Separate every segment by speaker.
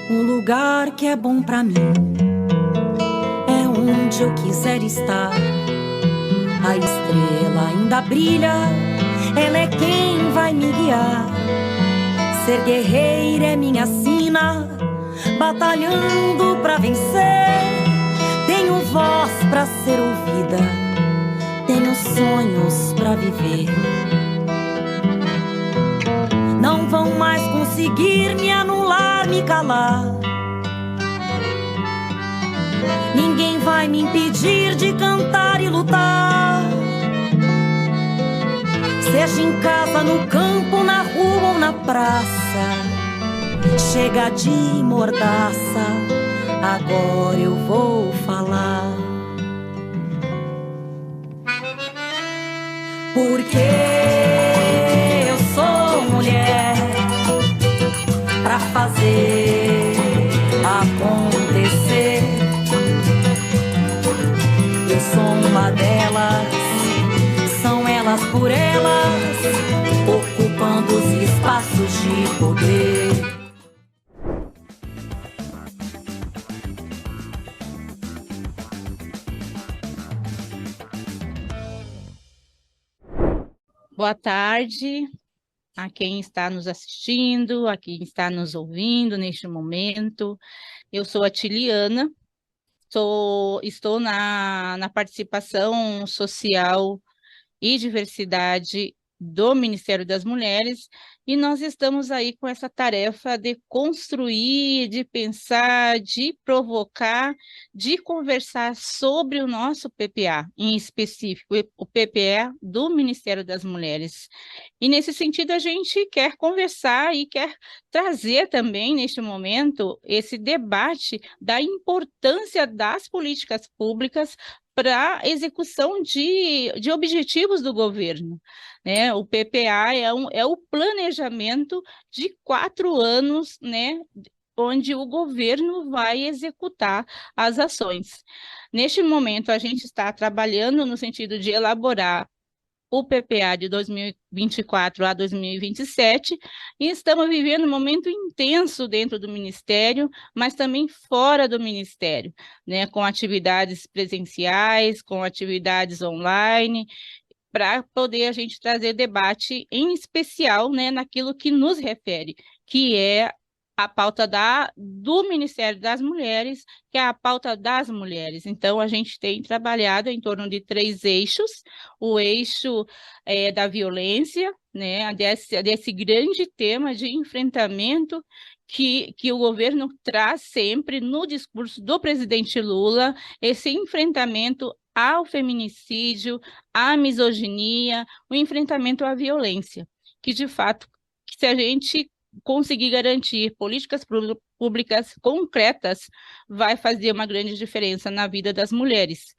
Speaker 1: O lugar que é bom pra mim é onde eu quiser estar. A estrela ainda brilha, ela é quem vai me guiar. Ser guerreira é minha sina, batalhando pra vencer. Tenho voz pra ser ouvida, tenho sonhos pra viver. Não vão mais conseguir me anular, me calar. Ninguém vai me impedir de cantar e lutar. Seja em casa, no campo, na rua ou na praça. Chega de mordaça, agora eu vou falar. Porque eu sou mulher pra fazer acontecer. Eu sou uma delas, são elas por elas, ocupando os espaços de poder.
Speaker 2: Boa tarde a quem está nos assistindo, a quem está nos ouvindo neste momento. Eu sou a Tiliana, estou na participação social e diversidade do Ministério das Mulheres, e nós estamos aí com essa tarefa de construir, de pensar, de provocar, de conversar sobre o nosso PPA, em específico, o PPA do Ministério das Mulheres. E nesse sentido a gente quer conversar e quer trazer também, neste momento, esse debate da importância das políticas públicas para a execução de objetivos do governo, né? O PPA é o planejamento de 4 anos, né? Onde o governo vai executar as ações. Neste momento, a gente está trabalhando no sentido de elaborar o PPA de 2024 a 2027, e estamos vivendo um momento intenso dentro do Ministério, mas também fora do Ministério, né, com atividades presenciais, com atividades online, para poder a gente trazer debate, em especial, né, naquilo que nos refere, que é a pauta do Ministério das Mulheres, que é a pauta das mulheres. Então, a gente tem trabalhado em torno de 3 eixos: o eixo da violência, né, desse grande tema de enfrentamento que o governo traz sempre no discurso do presidente Lula, esse enfrentamento ao feminicídio, à misoginia, o enfrentamento à violência, que de fato, se a gente conseguir garantir políticas públicas concretas, vai fazer uma grande diferença na vida das mulheres.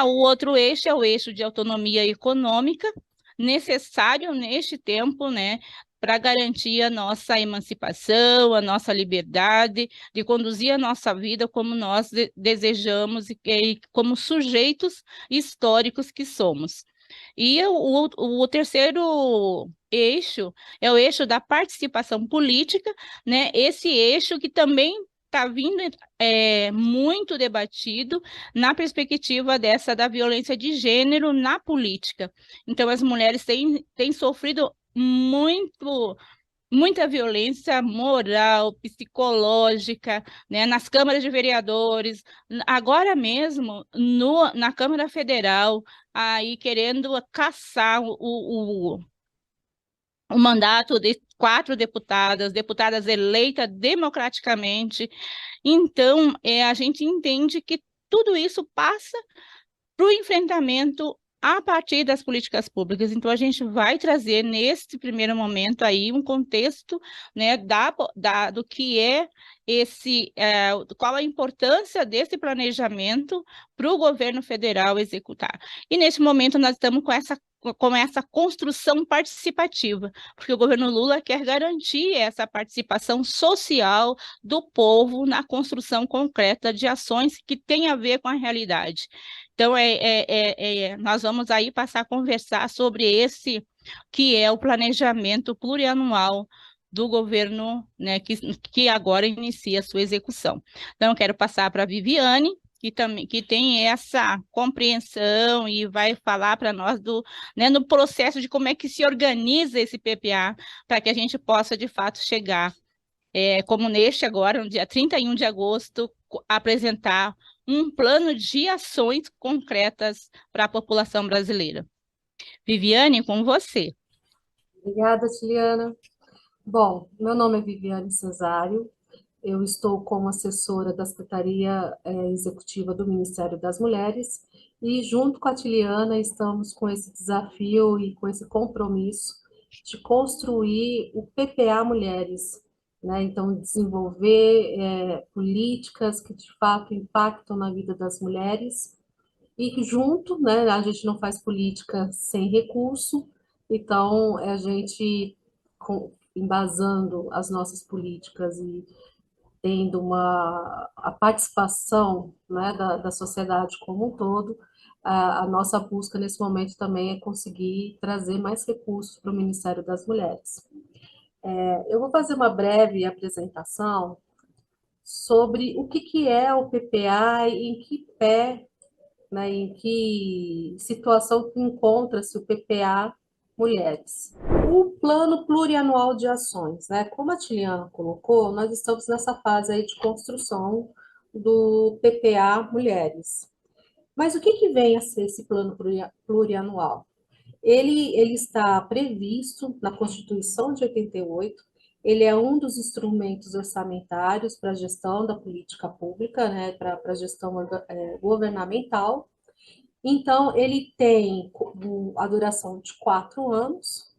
Speaker 2: O outro eixo é o eixo de autonomia econômica, necessário neste tempo, né, para garantir a nossa emancipação, a nossa liberdade, de conduzir a nossa vida como nós desejamos e como sujeitos históricos que somos. E o terceiro eixo é o eixo da participação política, né? Esse eixo que também está vindo muito debatido na perspectiva da violência de gênero na política. Então, as mulheres têm sofrido muita violência moral, psicológica, né, nas câmaras de vereadores, agora mesmo na Câmara Federal, aí querendo caçar o mandato de 4 deputadas eleitas democraticamente. Então, a gente entende que tudo isso passa para o enfrentamento a partir das políticas públicas. Então, a gente vai trazer, nesse primeiro momento, aí, um contexto, né, do que é qual a importância desse planejamento para o governo federal executar. E, nesse momento, nós estamos com essa construção participativa, porque o governo Lula quer garantir essa participação social do povo na construção concreta de ações que têm a ver com a realidade. Então, nós vamos aí passar a conversar sobre esse que é o planejamento plurianual do governo, né, que agora inicia a sua execução. Então, eu quero passar para a Viviane, que tem essa compreensão e vai falar para nós né, no processo de como é que se organiza esse PPA, para que a gente possa, de fato, chegar, como neste agora, no dia 31 de agosto, apresentar um plano de ações concretas para a população brasileira. Viviane, com você.
Speaker 3: Obrigada, Tiliana. Bom, meu nome é Viviane Cesário, eu estou como assessora da Secretaria Executiva do Ministério das Mulheres e, junto com a Tiliana, estamos com esse desafio e com esse compromisso de construir o PPA Mulheres, né? Então, desenvolver políticas que, de fato, impactam na vida das mulheres e que, junto, né, a gente não faz política sem recurso, então, a gente, embasando as nossas políticas e tendo a participação, né, da sociedade como um todo, a nossa busca nesse momento também é conseguir trazer mais recursos para o Ministério das Mulheres. Eu vou fazer uma breve apresentação sobre o que é o PPA e em que pé, né, em que situação encontra-se o PPA Mulheres. O Plano Plurianual de Ações, né? Como a Tiliana colocou, nós estamos nessa fase aí de construção do PPA Mulheres. Mas o que vem a ser esse plano plurianual? Ele está previsto na Constituição de 88, ele é um dos instrumentos orçamentários para a gestão da política pública, né, para a gestão governamental. Então, ele tem a duração de 4 anos,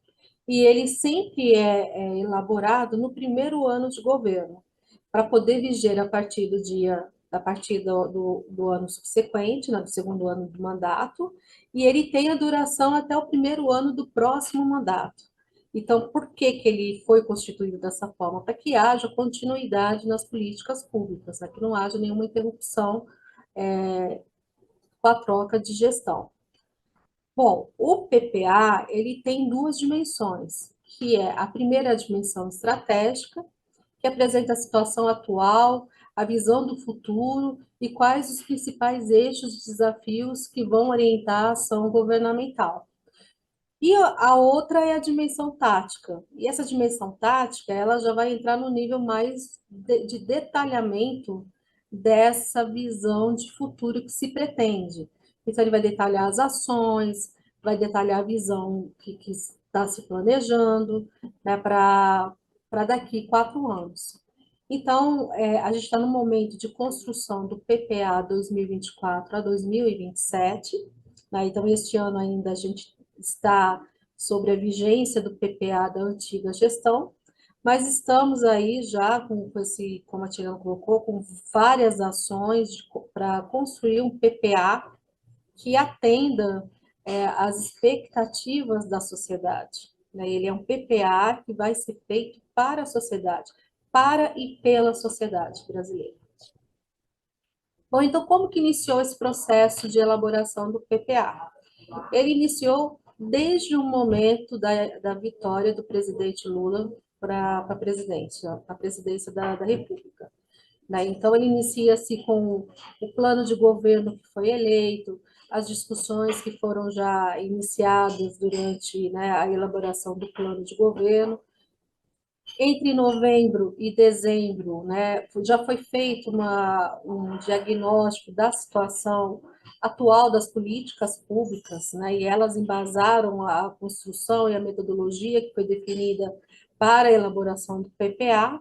Speaker 3: e ele sempre é elaborado no primeiro ano de governo, para poder viger a partir do ano subsequente, né, do segundo ano do mandato, e ele tem a duração até o primeiro ano do próximo mandato. Então, por que ele foi constituído dessa forma? Para que haja continuidade nas políticas públicas, né, que não haja nenhuma interrupção com a troca de gestão. Bom, o PPA, ele tem 2 dimensões, que é a primeira dimensão estratégica, que apresenta a situação atual, a visão do futuro e quais os principais eixos de desafios que vão orientar a ação governamental. E a outra é a dimensão tática. E essa dimensão tática, ela já vai entrar no nível mais de detalhamento dessa visão de futuro que se pretende. Então, ele vai detalhar as ações, vai detalhar a visão que está se planejando, né, para daqui 4 anos. Então, a gente está no momento de construção do PPA 2024 a 2027, né? Então, este ano ainda a gente está sobre a vigência do PPA da antiga gestão, mas estamos aí já com esse, como a Tirana colocou, com várias ações para construir um PPA que atenda às expectativas da sociedade, né? Ele é um PPA que vai ser feito para a sociedade, para e pela sociedade brasileira. Bom, então, como que iniciou esse processo de elaboração do PPA? Ele iniciou desde o momento da vitória do presidente Lula para a presidência da República, né? Então, ele inicia-se com o plano de governo que foi eleito, as discussões que foram já iniciadas durante, né, a elaboração do plano de governo. Entre novembro e dezembro, né, já foi feito um diagnóstico da situação atual das políticas públicas, né, e elas embasaram a construção e a metodologia que foi definida para a elaboração do PPA.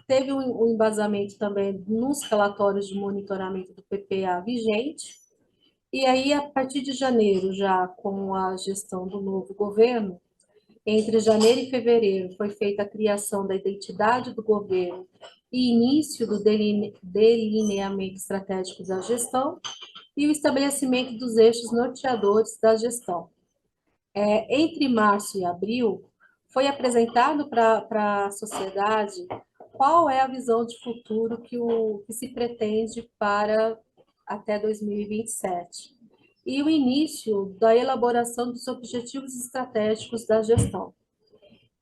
Speaker 3: Teve um embasamento também nos relatórios de monitoramento do PPA vigente, e aí, a partir de janeiro, já com a gestão do novo governo, entre janeiro e fevereiro, foi feita a criação da identidade do governo e início do delineamento estratégico da gestão e o estabelecimento dos eixos norteadores da gestão. Entre março e abril, foi apresentado para a sociedade qual é a visão de futuro que se pretende para até 2027 e o início da elaboração dos objetivos estratégicos da gestão.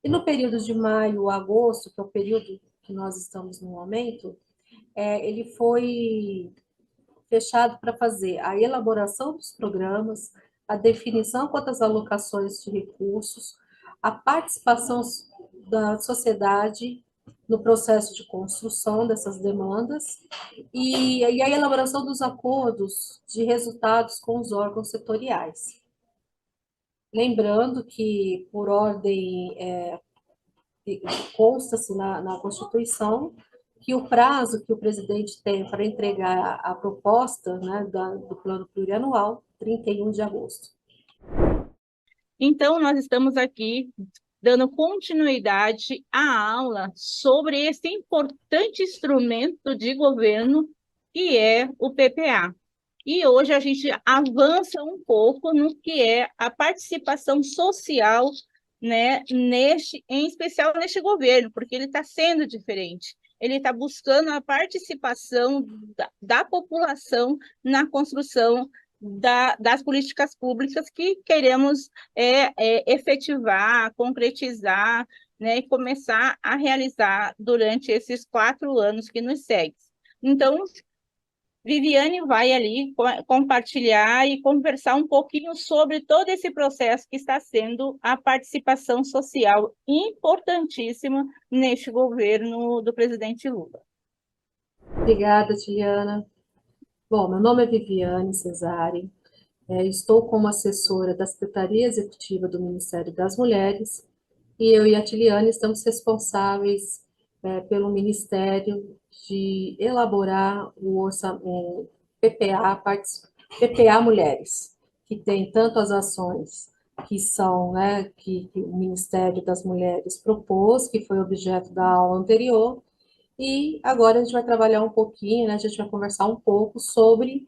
Speaker 3: E no período de maio a agosto, que é o período que nós estamos no momento, ele foi fechado para fazer a elaboração dos programas, a definição quanto às alocações de recursos, a participação da sociedade no processo de construção dessas demandas e a elaboração dos acordos de resultados com os órgãos setoriais. Lembrando que, por ordem, consta-se na Constituição que o prazo que o presidente tem para entregar a proposta, né, do plano plurianual, 31 de agosto.
Speaker 2: Então, nós estamos aqui dando continuidade à aula sobre esse importante instrumento de governo que é o PPA. E hoje a gente avança um pouco no que é a participação social, né, em especial neste governo, porque ele está sendo diferente. Ele está buscando a participação da população na construção das políticas públicas que queremos efetivar, concretizar, né, e começar a realizar durante esses 4 anos que nos seguem. Então, Viviane vai ali compartilhar e conversar um pouquinho sobre todo esse processo que está sendo a participação social importantíssima neste governo do presidente Lula.
Speaker 3: Obrigada, Tiliana. Bom, meu nome é Viviane Cesari, estou como assessora da Secretaria Executiva do Ministério das Mulheres e eu e a Tiliane estamos responsáveis pelo Ministério de elaborar o orçamento PPA Mulheres, que tem tanto as ações que são, né, que o Ministério das Mulheres propôs, que foi objeto da aula anterior, e agora a gente vai trabalhar um pouquinho, né, a gente vai conversar um pouco sobre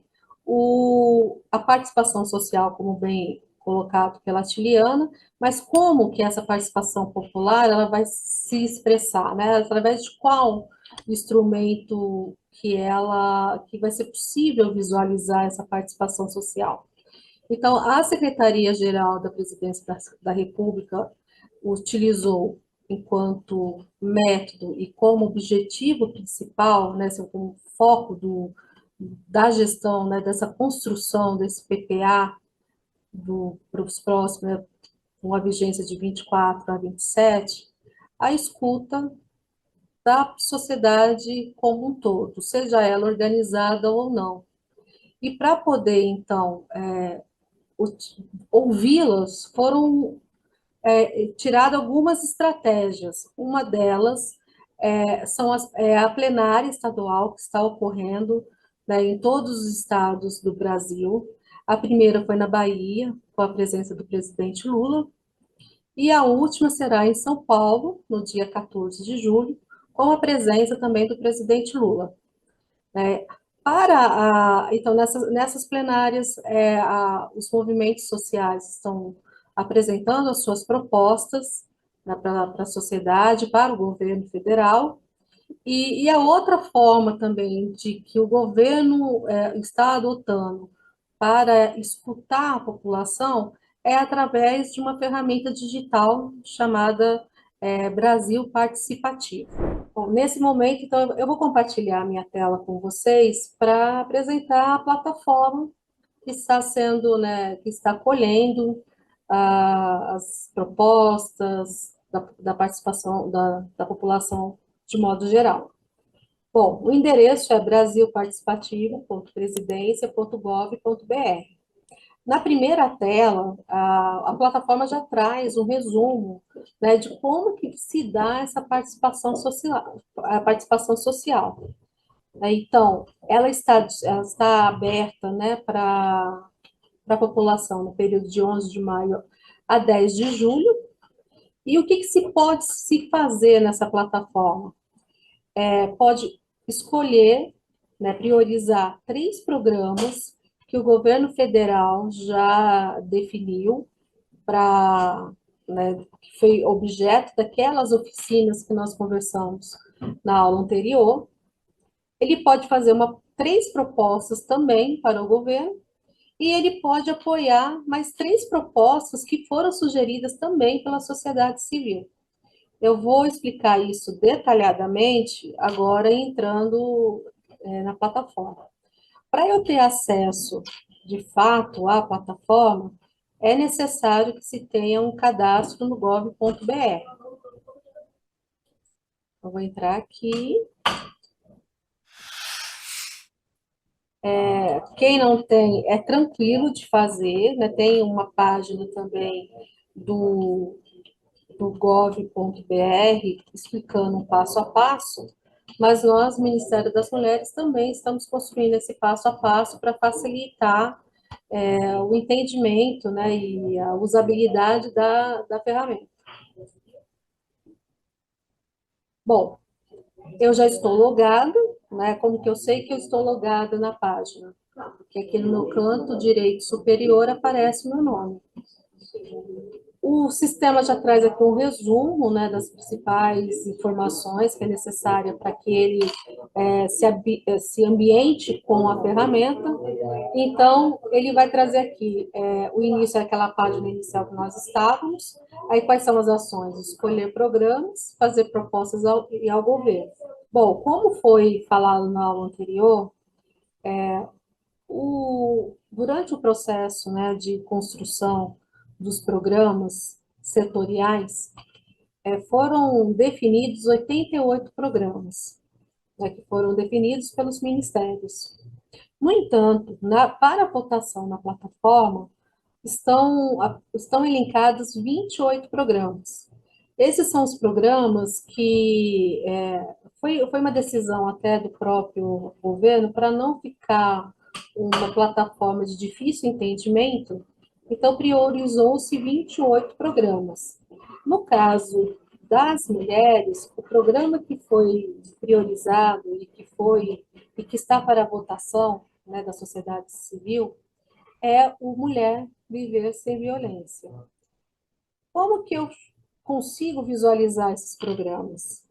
Speaker 3: a participação social, como bem colocado pela Tiliana, mas como que essa participação popular ela vai se expressar, né? Através de qual instrumento que vai ser possível visualizar essa participação social. Então, a Secretaria-Geral da Presidência da República utilizou enquanto método e como objetivo principal, né, como foco da gestão, né, dessa construção desse PPA para os próximos, né, com a vigência de 24 a 27, a escuta da sociedade como um todo, seja ela organizada ou não. E para poder, então, ouvi-las, foram tiradas algumas estratégias. Uma delas é a plenária estadual que está ocorrendo, né, em todos os estados do Brasil. A primeira foi na Bahia, com a presença do presidente Lula, e a última será em São Paulo, no dia 14 de julho, com a presença também do presidente Lula. Então, nessas plenárias, os movimentos sociais estão apresentando as suas propostas, né, para a sociedade, para o governo federal, e a outra forma também de que o governo está adotando para escutar a população é através de uma ferramenta digital chamada Brasil Participativo. Bom, nesse momento, então, eu vou compartilhar a minha tela com vocês para apresentar a plataforma que está sendo, né, que está colhendo as propostas da participação da população de modo geral. Bom, o endereço é brasilparticipativo.presidência.gov.br. Na primeira tela, a plataforma já traz um resumo, né, de como que se dá essa participação social, a participação social. Então, ela está aberta, né, para a população no período de 11 de maio a 10 de julho. E o que se pode se fazer nessa plataforma? Pode escolher, né, priorizar 3 programas que o governo federal já definiu né, que foi objeto daquelas oficinas que nós conversamos na aula anterior. Ele pode fazer 3 propostas também para o governo e ele pode apoiar mais 3 propostas que foram sugeridas também pela sociedade civil. Eu vou explicar isso detalhadamente agora entrando, na plataforma. Para eu ter acesso, de fato, à plataforma, é necessário que se tenha um cadastro no gov.br. Eu vou entrar aqui. Quem não tem, é tranquilo de fazer, né? Tem uma página também do, do gov.br explicando um passo a passo, mas nós, Ministério das Mulheres, também estamos construindo esse passo a passo para facilitar o entendimento, né, e a usabilidade da ferramenta. Bom, eu já estou logada, né? Como que eu sei que eu estou logada na página? Porque aqui no meu canto direito superior aparece o meu nome. O sistema já traz aqui um resumo, né, das principais informações que é necessária para que ele se ambiente com a ferramenta. Então, ele vai trazer aqui o início é aquela página inicial que nós estávamos, aí quais são as ações? Escolher programas, fazer propostas ao governo. Bom, como foi falado na aula anterior, durante o processo, né, de construção dos programas setoriais, foram definidos 88 programas, né, que foram definidos pelos ministérios. No entanto, para a votação na plataforma, estão elencados 28 programas. Esses são os programas que foi uma decisão até do próprio governo para não ficar uma plataforma de difícil entendimento, então priorizou-se 28 programas. No caso das mulheres, o programa que foi priorizado e que está para a votação, né, da sociedade civil é o Mulher Viver Sem Violência. Como que eu consigo visualizar esses programas?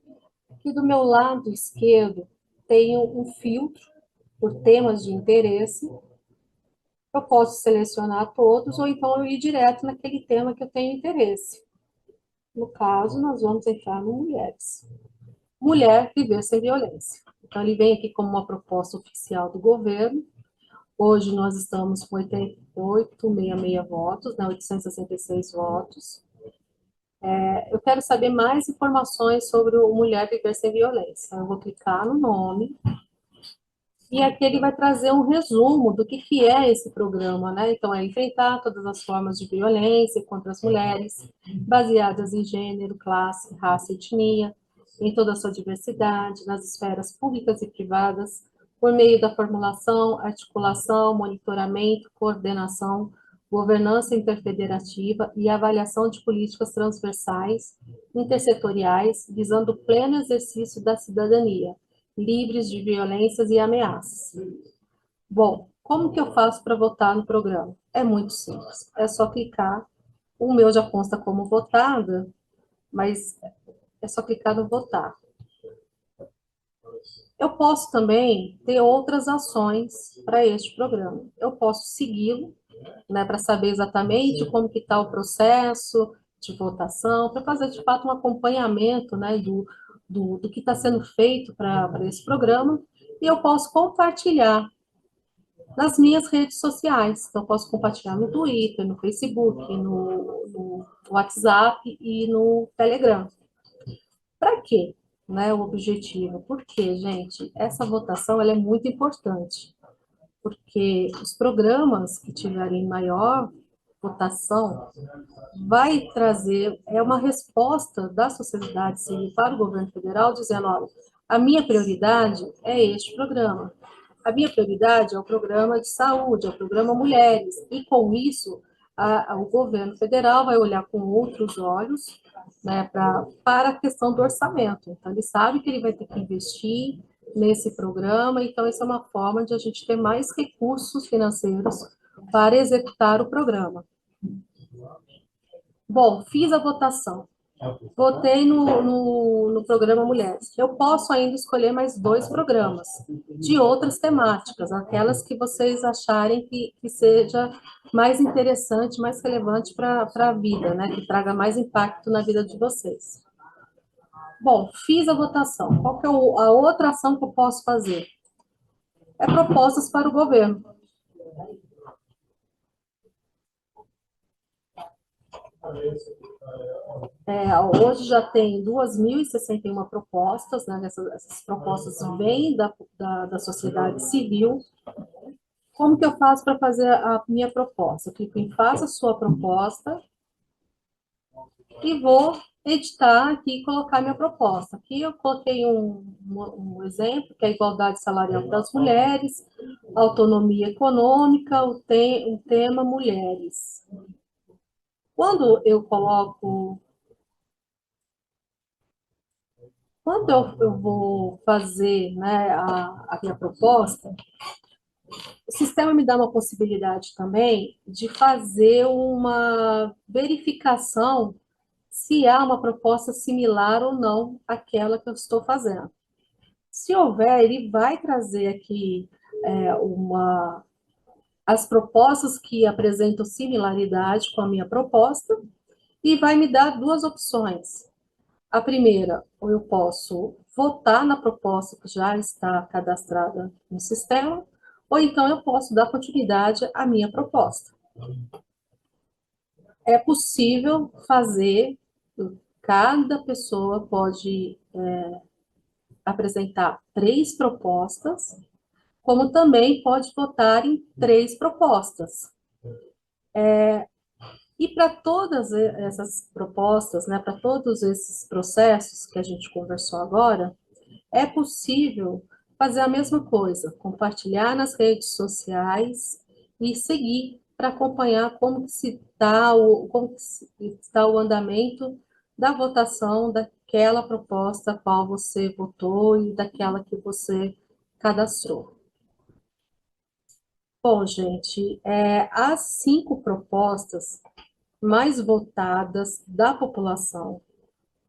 Speaker 3: Aqui do meu lado esquerdo tenho um filtro por temas de interesse. Eu posso selecionar todos ou então eu ir direto naquele tema que eu tenho interesse. No caso, nós vamos entrar no Mulheres. Mulher Viver Sem Violência. Então, ele vem aqui como uma proposta oficial do governo. Hoje nós estamos com 866 votos, né, 866 votos. Eu quero saber mais informações sobre o Mulher Viver Sem Violência. Eu vou clicar no nome e aqui ele vai trazer um resumo do que é esse programa, né? Então, é enfrentar todas as formas de violência contra as mulheres, baseadas em gênero, classe, raça e etnia, em toda a sua diversidade, nas esferas públicas e privadas, por meio da formulação, articulação, monitoramento, coordenação, governança interfederativa e avaliação de políticas transversais, intersetoriais, visando o pleno exercício da cidadania, livres de violências e ameaças. Bom, como que eu faço para votar no programa? É muito simples, é só clicar. O meu já consta como votada, mas é só clicar no votar. Eu posso também ter outras ações para este programa. Eu posso segui-lo, né, para saber exatamente como que está o processo de votação, para fazer, de fato, um acompanhamento, né, do que está sendo feito para esse programa, e eu posso compartilhar nas minhas redes sociais. Então, eu posso compartilhar no Twitter, no Facebook, no WhatsApp e no Telegram. Para quê? Né, o objetivo. Porque, gente, essa votação ela é muito importante. Porque os programas que tiverem maior votação vai trazer uma resposta da sociedade civil para o governo federal, dizendo, olha, a minha prioridade é este programa. A minha prioridade é o programa de saúde, é o programa Mulheres. E, com isso, o governo federal vai olhar com outros olhos, né, para a questão do orçamento. Então, ele sabe que ele vai ter que investir nesse programa, então isso é uma forma de a gente ter mais recursos financeiros para executar o programa. Bom, fiz a votação. Votei no programa Mulheres. Eu posso ainda escolher mais 2 programas de outras temáticas, aquelas que vocês acharem que seja mais interessante, mais relevante para a vida, né? Que traga mais impacto na vida de vocês. Bom, fiz a votação. Qual que é a outra ação que eu posso fazer? É propostas para o governo. Hoje já tem 2.061 propostas, né? Essas propostas vêm da sociedade civil. Como que eu faço para fazer a minha proposta? Eu clico em faça a sua proposta e vou editar aqui e colocar minha proposta. Aqui eu coloquei um exemplo, que é a igualdade salarial das mulheres, autonomia econômica, o tema mulheres. Quando eu coloco... Quando eu vou fazer, né, a minha proposta, o sistema me dá uma possibilidade também de fazer uma verificação se há uma proposta similar ou não àquela que eu estou fazendo. Se houver, ele vai trazer aqui as propostas que apresentam similaridade com a minha proposta e vai me dar duas opções. A primeira, ou eu posso votar na proposta que já está cadastrada no sistema, ou então eu posso dar continuidade à minha proposta. É possível fazer, cada pessoa pode apresentar 3 propostas, como também pode votar em 3 propostas. E para todas essas propostas, né, para todos esses processos que a gente conversou agora, é possível fazer a mesma coisa, compartilhar nas redes sociais e seguir para acompanhar como está o andamento da votação daquela proposta a qual você votou e daquela que você cadastrou. Bom, gente, as 5 propostas mais votadas da população,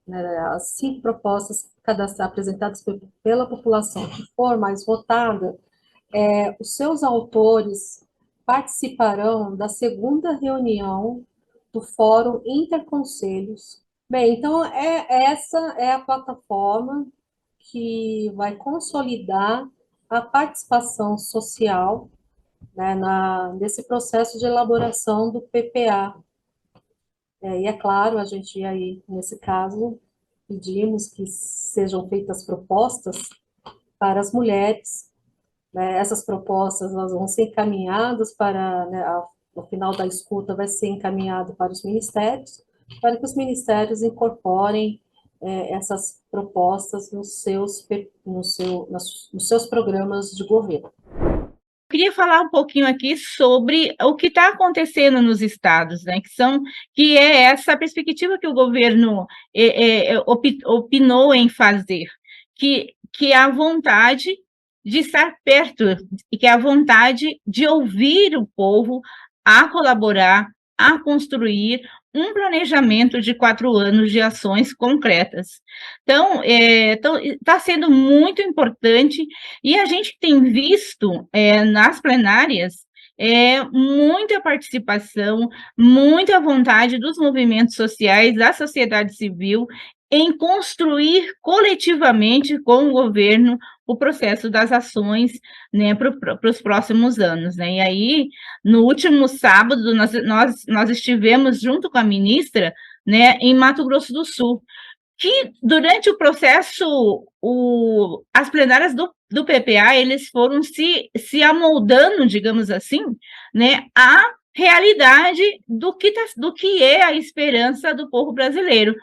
Speaker 3: né, as 5 propostas apresentadas pela população que for mais votada, os seus autores participarão da segunda reunião do Fórum Interconselhos. Bem, então, essa é a plataforma que vai consolidar a participação social, né, nesse processo de elaboração do PPA. E é claro, a gente aí, nesse caso, pedimos que sejam feitas propostas para as mulheres, né? Essas propostas elas vão ser encaminhadas para, né, ao final da escuta, vai ser encaminhado para os ministérios, para que os ministérios incorporem essas propostas nos seus programas de governo.
Speaker 2: Queria falar um pouquinho aqui sobre o que está acontecendo nos estados, né? Que é essa perspectiva que o governo opinou em fazer, que é a vontade de estar perto e que é a vontade de ouvir o povo a colaborar, a construir um planejamento de 4 anos de ações concretas. Então, está sendo muito importante, e a gente tem visto nas plenárias muita participação, muita vontade dos movimentos sociais, da sociedade civil, em construir coletivamente com o governo o processo das ações, né, para os próximos anos, né? E aí, no último sábado, nós estivemos junto com a ministra, né, em Mato Grosso do Sul, que durante o processo, as plenárias do PPA, eles foram se amoldando, digamos assim, né, à realidade do que é a esperança do povo brasileiro.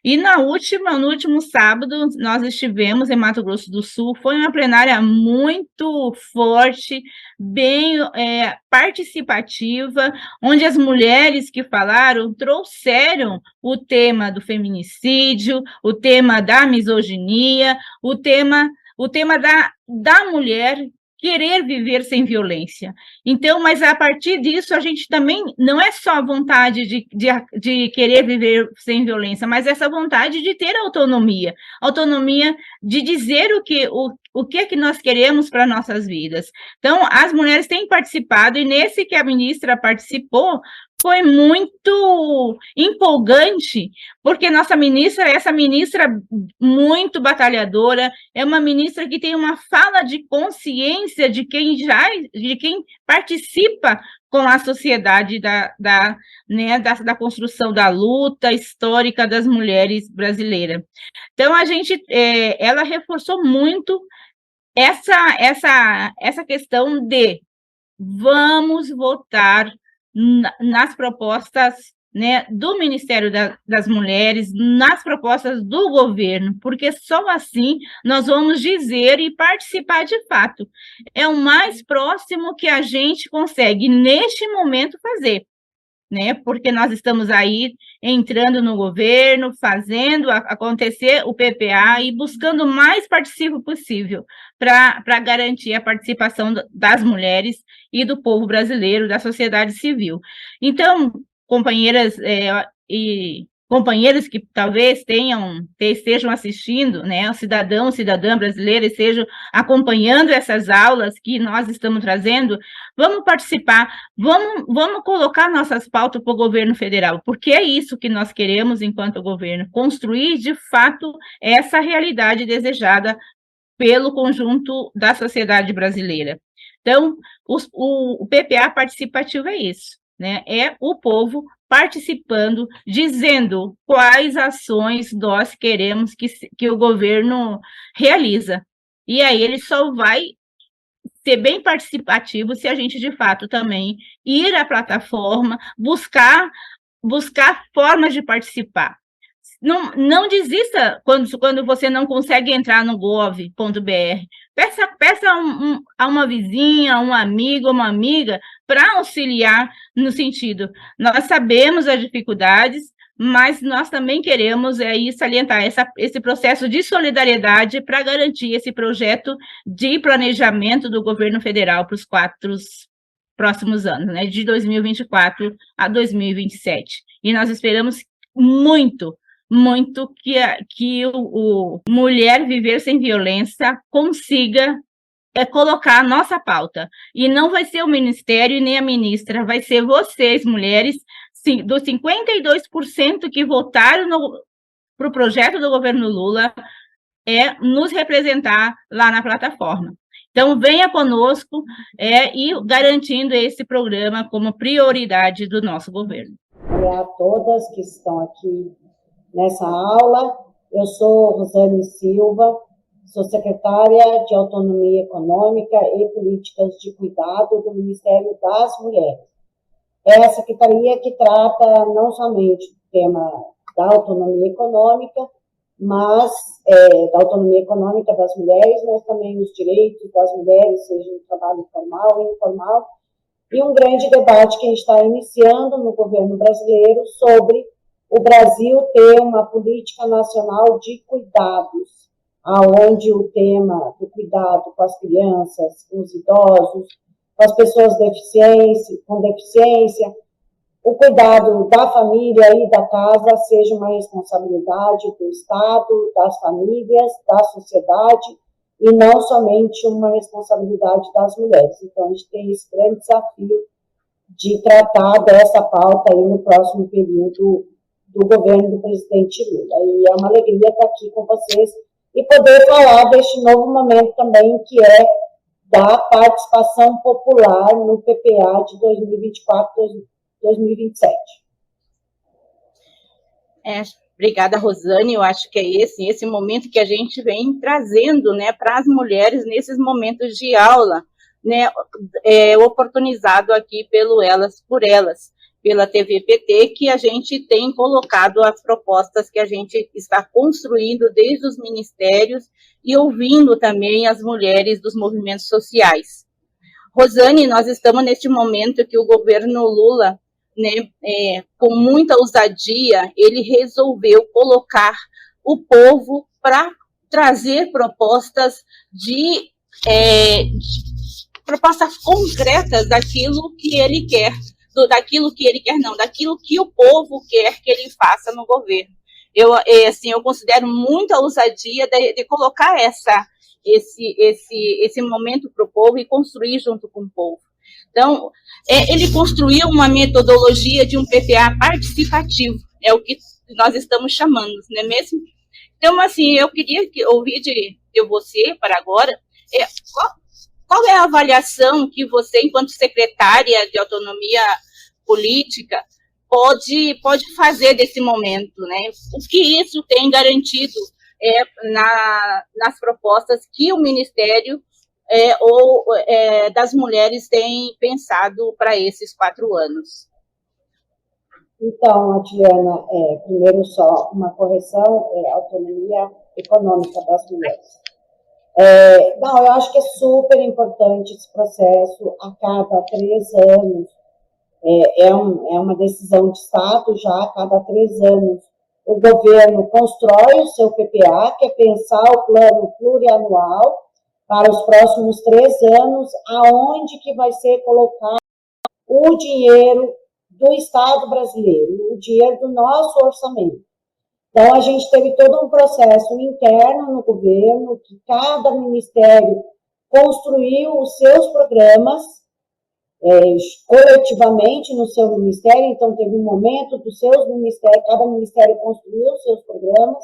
Speaker 2: E no último sábado, nós estivemos em Mato Grosso do Sul, foi uma plenária muito forte, bem participativa, onde as mulheres que falaram trouxeram o tema do feminicídio, o tema da misoginia, o tema da mulher querer viver sem violência. Então, mas a partir disso, a gente também não é só a vontade de querer viver sem violência, mas essa vontade de ter autonomia de dizer o que é que nós queremos para nossas vidas. Então, as mulheres têm participado, e nesse que a ministra participou, foi muito empolgante, porque nossa ministra é essa ministra muito batalhadora, é uma ministra que tem uma fala de consciência de quem participa com a sociedade da construção da luta histórica das mulheres brasileiras. Então, ela reforçou muito essa questão de vamos votar nas propostas, né, do Ministério das Mulheres, nas propostas do governo, porque só assim nós vamos dizer e participar de fato. É o mais próximo que a gente consegue, neste momento, fazer, né? Porque nós estamos aí entrando no governo, fazendo acontecer o PPA e buscando o mais participo possível para garantir a participação das mulheres e do povo brasileiro, da sociedade civil. Então, companheiras e companheiros que talvez estejam assistindo, né, cidadã brasileira, estejam acompanhando essas aulas que nós estamos trazendo, vamos participar, vamos colocar nossas pautas para o governo federal, porque é isso que nós queremos enquanto governo, construir, de fato, essa realidade desejada pelo conjunto da sociedade brasileira. Então, o PPA participativo é isso, né? É o povo participando, dizendo quais ações nós queremos que o governo realiza. E aí ele só vai ser bem participativo se a gente, de fato, também ir à plataforma, buscar formas de participar. Não desista quando você não consegue entrar no gov.br. Peça a uma vizinha, a um amigo, uma amiga, para auxiliar no sentido. Nós sabemos as dificuldades, mas nós também queremos salientar esse processo de solidariedade para garantir esse projeto de planejamento do governo federal para os 4 próximos anos, né, de 2024 a 2027. E nós esperamos muito que o Mulher Viver Sem Violência consiga colocar a nossa pauta. E não vai ser o Ministério e nem a ministra, vai ser vocês, mulheres, dos 52% que votaram para o projeto do governo Lula, nos representar lá na plataforma. Então, venha conosco e garantindo esse programa como prioridade do nosso governo.
Speaker 4: Olá a todas que estão aqui nessa aula. Eu sou Rosane Silva, sou secretária de Autonomia Econômica e Políticas de Cuidado do Ministério das Mulheres. É a secretaria que trata não somente do tema da autonomia econômica, mas da autonomia econômica das mulheres, mas também os direitos das mulheres, seja no trabalho formal ou informal, e um grande debate que a gente está iniciando no governo brasileiro sobre o Brasil ter uma política nacional de cuidados, aonde o tema do cuidado com as crianças, com os idosos, com as pessoas com deficiência, o cuidado da família e da casa seja uma responsabilidade do Estado, das famílias, da sociedade, e não somente uma responsabilidade das mulheres. Então, a gente tem esse grande desafio de tratar dessa pauta aí no próximo período do governo do presidente Lula. E é uma alegria estar aqui com vocês e poder falar deste novo momento também, que é da participação popular no PPA de 2024-2027.
Speaker 2: Obrigada, Rosane. Eu acho que é esse momento que a gente vem trazendo, né, para as mulheres nesses momentos de aula, né, oportunizado aqui pelo Elas por Elas, pela TVPT, que a gente tem colocado as propostas que a gente está construindo desde os ministérios e ouvindo também as mulheres dos movimentos sociais. Rosane, nós estamos neste momento que o governo Lula, né, com muita ousadia, ele resolveu colocar o povo para trazer propostas propostas concretas daquilo que ele quer, daquilo que o povo quer que ele faça no governo. Eu considero muita ousadia de colocar esse momento para o povo e construir junto com o povo. Então, ele construiu uma metodologia de um PPA participativo, é o que nós estamos chamando, não é mesmo? Então, assim, eu queria ouvir de você, para agora, qual é a avaliação que você, enquanto secretária de Autonomia Política, pode fazer desse momento, né? O que isso tem garantido nas propostas que o Ministério das Mulheres tem pensado para esses 4 anos?
Speaker 4: Então, Atiliana, primeiro só uma correção, autonomia econômica das mulheres. Não, eu acho que é super importante esse processo a cada 3 anos. É uma decisão de Estado já a cada 3 anos. O governo constrói o seu PPA, que é pensar o plano plurianual para os próximos 3 anos, aonde que vai ser colocado o dinheiro do Estado brasileiro, o dinheiro do nosso orçamento. Então, a gente teve todo um processo interno no governo, que cada ministério construiu os seus programas coletivamente no seu ministério. Então, teve um momento dos seus ministérios, cada ministério construiu os seus programas.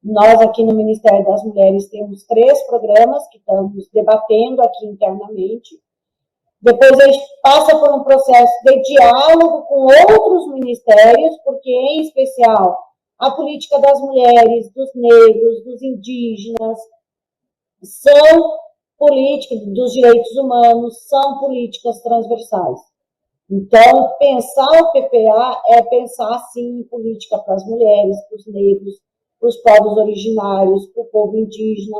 Speaker 4: Nós, aqui no Ministério das Mulheres, temos 3 programas que estamos debatendo aqui internamente. Depois a gente passa por um processo de diálogo com outros ministérios, porque, em especial, a política das mulheres, dos negros, dos indígenas, são políticas dos direitos humanos, são políticas transversais. Então, pensar o PPA é pensar, sim, em política para as mulheres, para os negros, para os povos originários, para o povo indígena,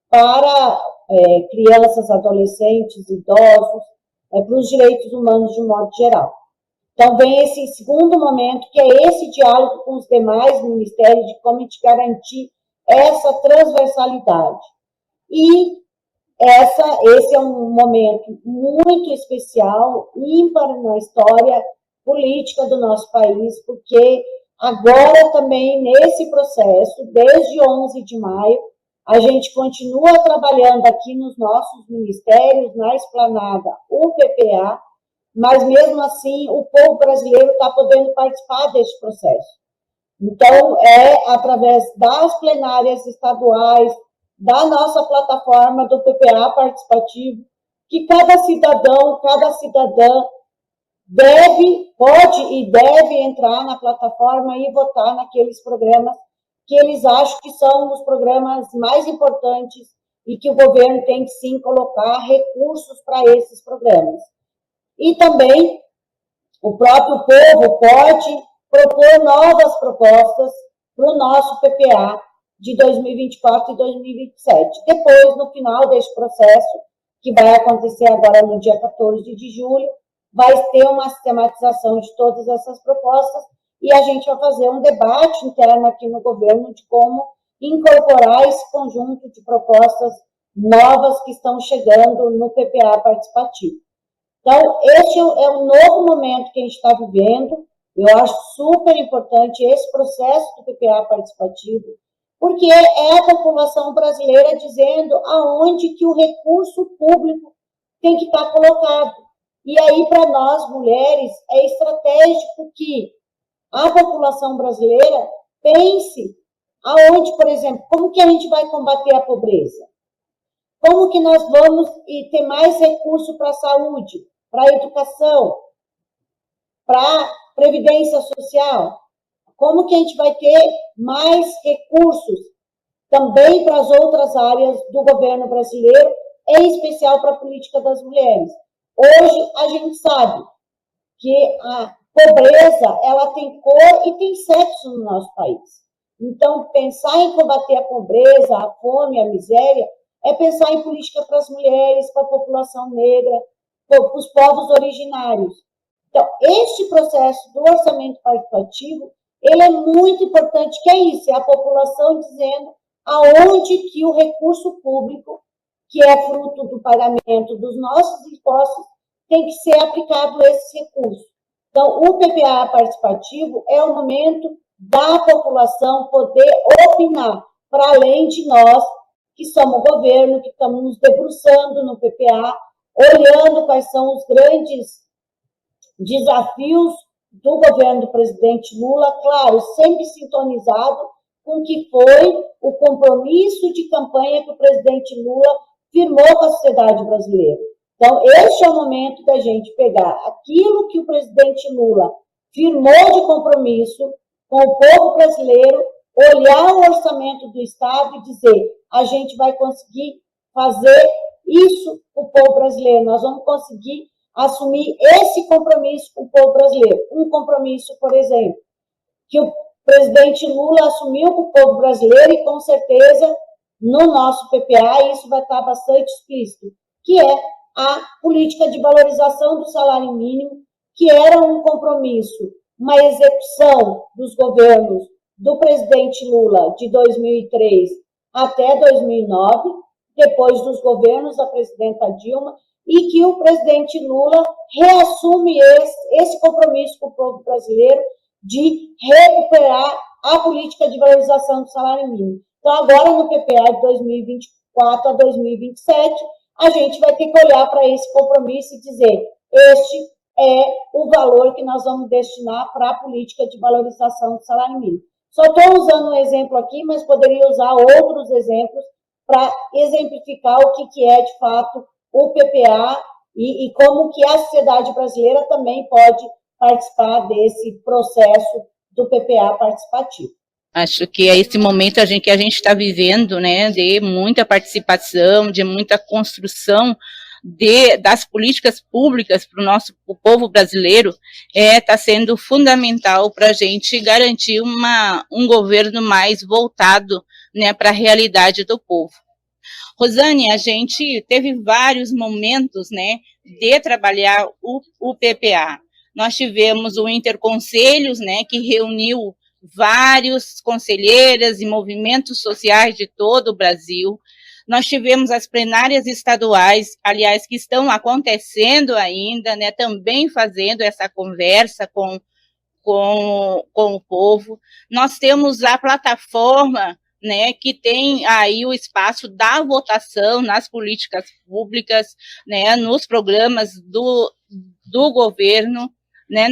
Speaker 4: para crianças, adolescentes, idosos, para os direitos humanos de um modo geral. Então, vem esse segundo momento, que é esse diálogo com os demais ministérios, de como a gente garantir essa transversalidade. E esse é um momento muito especial, ímpar na história política do nosso país, porque agora também, nesse processo, desde 11 de maio, a gente continua trabalhando aqui nos nossos ministérios, na esplanada, o PPA, mas mesmo assim o povo brasileiro está podendo participar desse processo. Então, através das plenárias estaduais, da nossa plataforma do PPA participativo, que cada cidadão, cada cidadã pode e deve entrar na plataforma e votar naqueles programas que eles acham que são os programas mais importantes e que o governo tem que, sim, colocar recursos para esses programas. E também o próprio povo pode propor novas propostas para o nosso PPA de 2024 e 2027. Depois, no final deste processo, que vai acontecer agora no dia 14 de julho, vai ter uma sistematização de todas essas propostas e a gente vai fazer um debate interno aqui no governo de como incorporar esse conjunto de propostas novas que estão chegando no PPA participativo. Então, este é um novo momento que a gente está vivendo. Eu acho super importante esse processo do PPA participativo, porque é a população brasileira dizendo aonde que o recurso público tem que estar colocado. E aí, para nós, mulheres, é estratégico que a população brasileira pense aonde, por exemplo, como que a gente vai combater a pobreza? Como que nós vamos ter mais recurso para a saúde, para a educação, para a previdência social? Como que a gente vai ter mais recursos também para as outras áreas do governo brasileiro, em especial para a política das mulheres? Hoje, a gente sabe que a pobreza, ela tem cor e tem sexo no nosso país. Então, pensar em combater a pobreza, a fome, a miséria, é pensar em política para as mulheres, para a população negra, para os povos originários. Então, este processo do orçamento participativo, ele é muito importante, que é isso, é a população dizendo aonde que o recurso público, que é fruto do pagamento dos nossos impostos, tem que ser aplicado a esses recursos. Então, o PPA participativo é o momento da população poder opinar, para além de nós, que somos governo, que estamos nos debruçando no PPA, olhando quais são os grandes desafios do governo do presidente Lula, claro, sempre sintonizado com o que foi o compromisso de campanha que o presidente Lula firmou com a sociedade brasileira. Então, este é o momento da gente pegar aquilo que o presidente Lula firmou de compromisso com o povo brasileiro, olhar o orçamento do Estado e dizer: a gente vai conseguir fazer isso com o povo brasileiro, nós vamos conseguir assumir esse compromisso com o povo brasileiro. Um compromisso, por exemplo, que o presidente Lula assumiu com o povo brasileiro e, com certeza, no nosso PPA, isso vai estar bastante explícito, que é a política de valorização do salário mínimo, que era um compromisso, uma execução dos governos do presidente Lula de 2003 até 2009, depois dos governos da presidenta Dilma, e que o presidente Lula reassume esse compromisso com o povo brasileiro de recuperar a política de valorização do salário mínimo. Então, agora, no PPA de 2024 a 2027, a gente vai ter que olhar para esse compromisso e dizer: este é o valor que nós vamos destinar para a política de valorização do salário mínimo. Só estou usando um exemplo aqui, mas poderia usar outros exemplos para exemplificar o que é, de fato, o PPA e como que a sociedade brasileira também pode participar desse processo do PPA participativo.
Speaker 2: Acho que é esse momento que a gente está vivendo, né, de muita participação, de muita construção das políticas públicas para o povo brasileiro, está sendo fundamental para a gente garantir um governo mais voltado, né, para a realidade do povo. Rosane, a gente teve vários momentos, né, de trabalhar o PPA. Nós tivemos o Interconselhos, né, que reuniu vários conselheiras e movimentos sociais de todo o Brasil. Nós tivemos as plenárias estaduais, aliás, que estão acontecendo ainda, né, também fazendo essa conversa com o povo. Nós temos a plataforma, né, que tem aí o espaço da votação nas políticas públicas, né, nos programas do governo, né,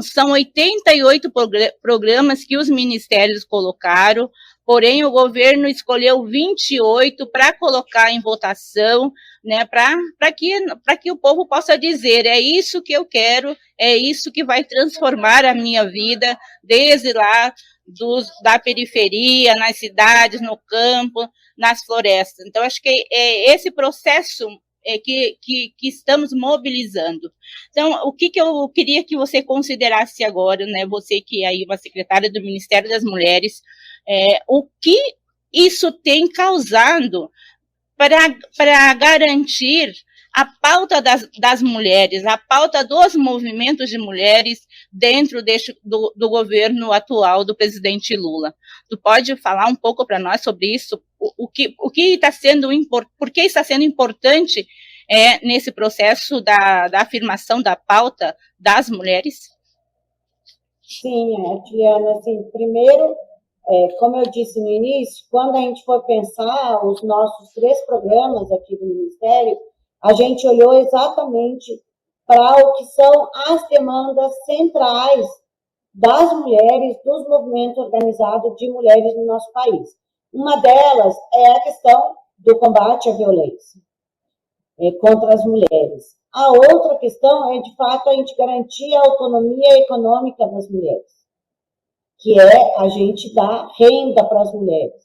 Speaker 2: são 88 programas que os ministérios colocaram, porém o governo escolheu 28 para colocar em votação, né, para que o povo possa dizer: é isso que eu quero, é isso que vai transformar a minha vida, desde lá da periferia, nas cidades, no campo, nas florestas. Então, acho que é esse processo que estamos mobilizando. Então, o que eu queria que você considerasse agora, né, você que é aí uma secretária do Ministério das Mulheres, o que isso tem causado para garantir a pauta das mulheres, a pauta dos movimentos de mulheres dentro do governo atual do presidente Lula. Tu pode falar um pouco para nós sobre isso? O que está sendo por que está sendo importante nesse processo da afirmação da pauta das mulheres?
Speaker 4: Sim, Juliana, assim, primeiro, como eu disse no início, quando a gente for pensar os nossos 3 programas aqui do Ministério, a gente olhou exatamente para o que são as demandas centrais das mulheres, dos movimentos organizados de mulheres no nosso país. Uma delas é a questão do combate à violência contra as mulheres. A outra questão é, de fato, a gente garantir a autonomia econômica das mulheres, que é a gente dar renda para as mulheres.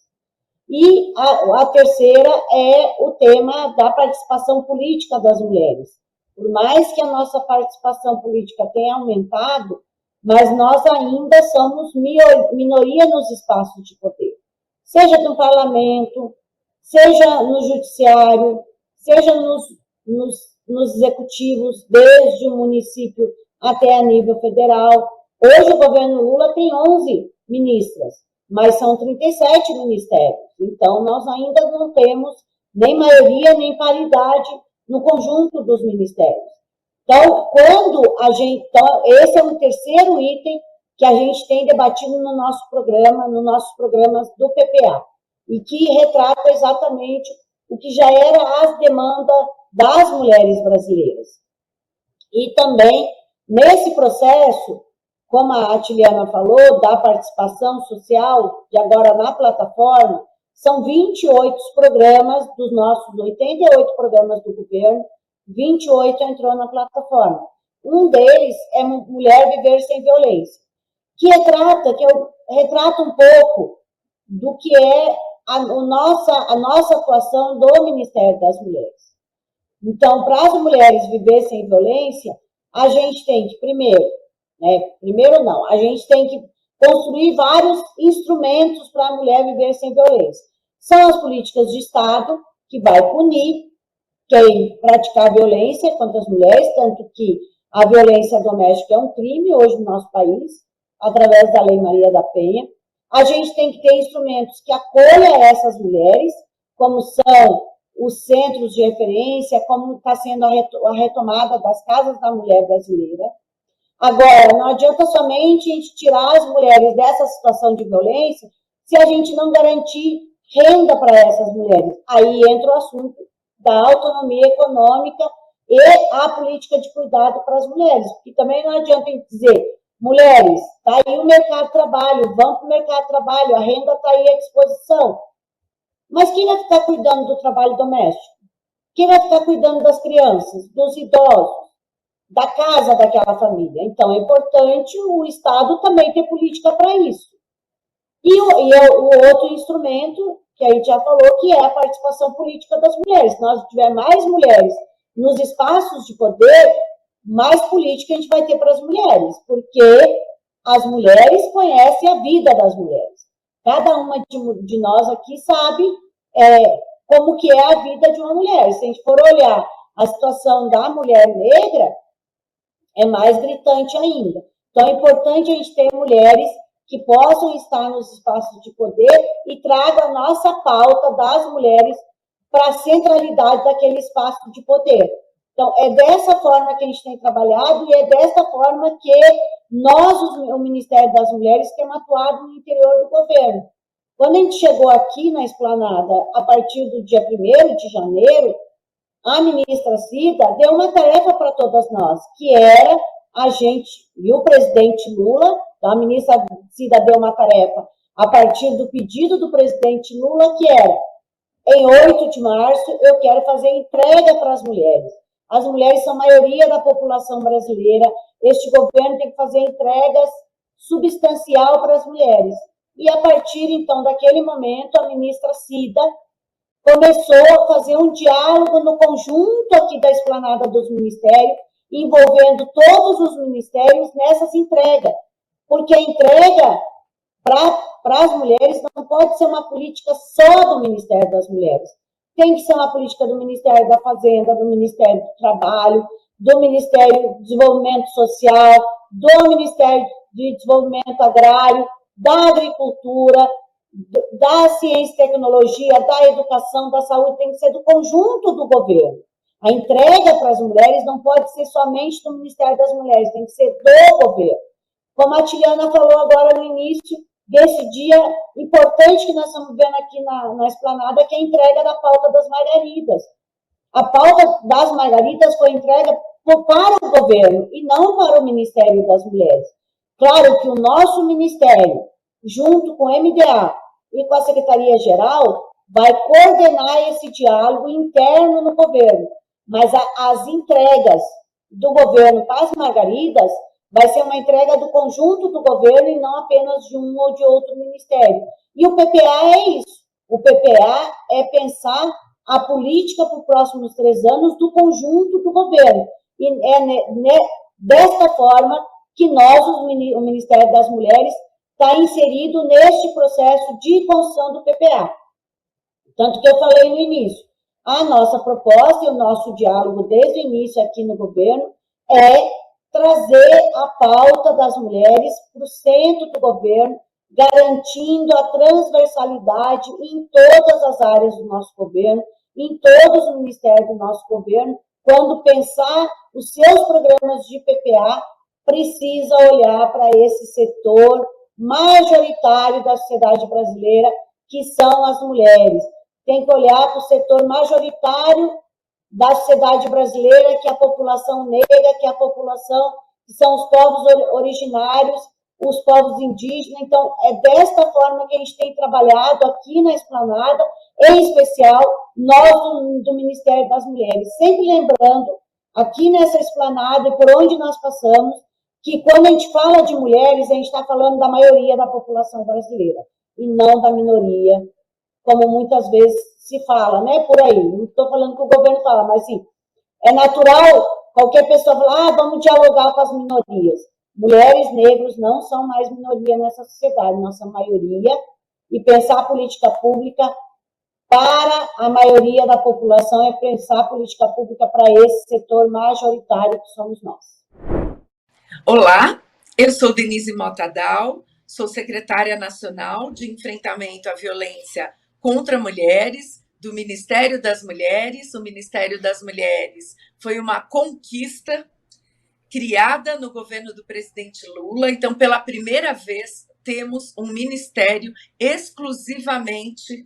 Speaker 4: E a terceira é o tema da participação política das mulheres. Por mais que a nossa participação política tenha aumentado, mas nós ainda somos minoria nos espaços de poder. Seja no parlamento, seja no judiciário, seja nos executivos, desde o município até a nível federal. Hoje o governo Lula tem 11 ministras, mas são 37 ministérios. Então, nós ainda não temos nem maioria, nem paridade no conjunto dos ministérios. Então, esse é um terceiro item que a gente tem debatido no nosso programa, nos nossos programas do PPA, e que retrata exatamente o que já era as demandas das mulheres brasileiras. E também, nesse processo, como a Atiliana falou, da participação social, de agora na plataforma, são 28 programas dos nossos 88 programas do governo, 28 entrou na plataforma. Um deles é Mulher Viver Sem Violência, que retrata um pouco do que é a nossa atuação do Ministério das Mulheres. Então, para as mulheres viver sem violência, a gente tem que, a gente tem que construir vários instrumentos para a mulher viver sem violência. São as políticas de Estado, que vai punir quem praticar violência contra as mulheres, tanto que a violência doméstica é um crime hoje no nosso país, através da Lei Maria da Penha. A gente tem que ter instrumentos que acolham essas mulheres, como são os centros de referência, como está sendo a retomada das casas da mulher brasileira. Agora, não adianta somente a gente tirar as mulheres dessa situação de violência se a gente não garantir renda para essas mulheres. Aí entra o assunto da autonomia econômica e a política de cuidado para as mulheres, porque também não adianta a gente dizer, mulheres, está aí o mercado de trabalho, vão para o mercado de trabalho, a renda está aí à disposição. Mas quem vai ficar cuidando do trabalho doméstico? Quem vai ficar cuidando das crianças, dos idosos, da casa daquela família? Então, é importante o Estado também ter política para isso. E o outro instrumento, que a gente já falou, que é a participação política das mulheres. Se nós tiver mais mulheres nos espaços de poder, mais política a gente vai ter para as mulheres, porque as mulheres conhecem a vida das mulheres. Cada uma de nós aqui sabe como que é a vida de uma mulher. Se a gente for olhar a situação da mulher negra, é mais gritante ainda. Então, é importante a gente ter mulheres que possam estar nos espaços de poder e traga a nossa pauta das mulheres para a centralidade daquele espaço de poder. Então, é dessa forma que a gente tem trabalhado e é dessa forma que nós, o Ministério das Mulheres, temos atuado no interior do governo. Quando a gente chegou aqui na Esplanada, a partir do dia 1º de janeiro, a ministra Cida deu uma tarefa para todas nós, que era a gente, e o presidente Lula, então a ministra Cida deu uma tarefa a partir do pedido do presidente Lula, que era, em 8 de março, eu quero fazer entrega para as mulheres. As mulheres são a maioria da população brasileira, este governo tem que fazer entregas substancial para as mulheres. E a partir, então, daquele momento, a ministra Cida começou a fazer um diálogo no conjunto aqui da Esplanada dos Ministérios, envolvendo todos os ministérios nessas entregas. Porque a entrega para as mulheres não pode ser uma política só do Ministério das Mulheres. Tem que ser uma política do Ministério da Fazenda, do Ministério do Trabalho, do Ministério do Desenvolvimento Social, do Ministério de Desenvolvimento Agrário, da Agricultura, da Ciência e Tecnologia, da Educação, da Saúde, tem que ser do conjunto do governo. A entrega para as mulheres não pode ser somente do Ministério das Mulheres, tem que ser do governo. Como a Tiliana falou agora no início desse dia importante que nós estamos vendo aqui na Esplanada, que é a entrega da pauta das margaridas. A pauta das margaridas foi entregue para o governo e não para o Ministério das Mulheres. Claro que o nosso Ministério, junto com o MDA e com a Secretaria-Geral, vai coordenar esse diálogo interno no governo, mas as entregas do governo para as margaridas vai ser uma entrega do conjunto do governo e não apenas de um ou de outro ministério. E o PPA é isso. O PPA é pensar a política para os próximos 3 anos do conjunto do governo. E é desta forma que nós, o Ministério das Mulheres, está inserido neste processo de construção do PPA. Tanto que eu falei no início, a nossa proposta e o nosso diálogo desde o início aqui no governo é trazer a pauta das mulheres para o centro do governo, garantindo a transversalidade em todas as áreas do nosso governo, em todos os ministérios do nosso governo. Quando pensar os seus programas de PPA, precisa olhar para esse setor majoritário da sociedade brasileira, que são as mulheres. Tem que olhar para o setor majoritário da sociedade brasileira, que é a população negra, que é a população que são os povos originários, os povos indígenas. Então, é desta forma que a gente tem trabalhado aqui na Esplanada, em especial nós do Ministério das Mulheres. Sempre lembrando, aqui nessa Esplanada e por onde nós passamos, que quando a gente fala de mulheres, a gente está falando da maioria da população brasileira, e não da minoria, como muitas vezes se fala, né, por aí. Não estou falando que o governo fala, mas sim, é natural qualquer pessoa falar, vamos dialogar com as minorias. Mulheres, negros não são mais minoria nessa sociedade, nós somos maioria, e pensar política pública para a maioria da população é pensar política pública para esse setor majoritário que somos nós.
Speaker 5: Olá, eu sou Denise Motadal, sou secretária nacional de enfrentamento à violência contra mulheres do Ministério das Mulheres. O Ministério das Mulheres foi uma conquista criada no governo do presidente Lula. Então, pela primeira vez, temos um ministério exclusivamente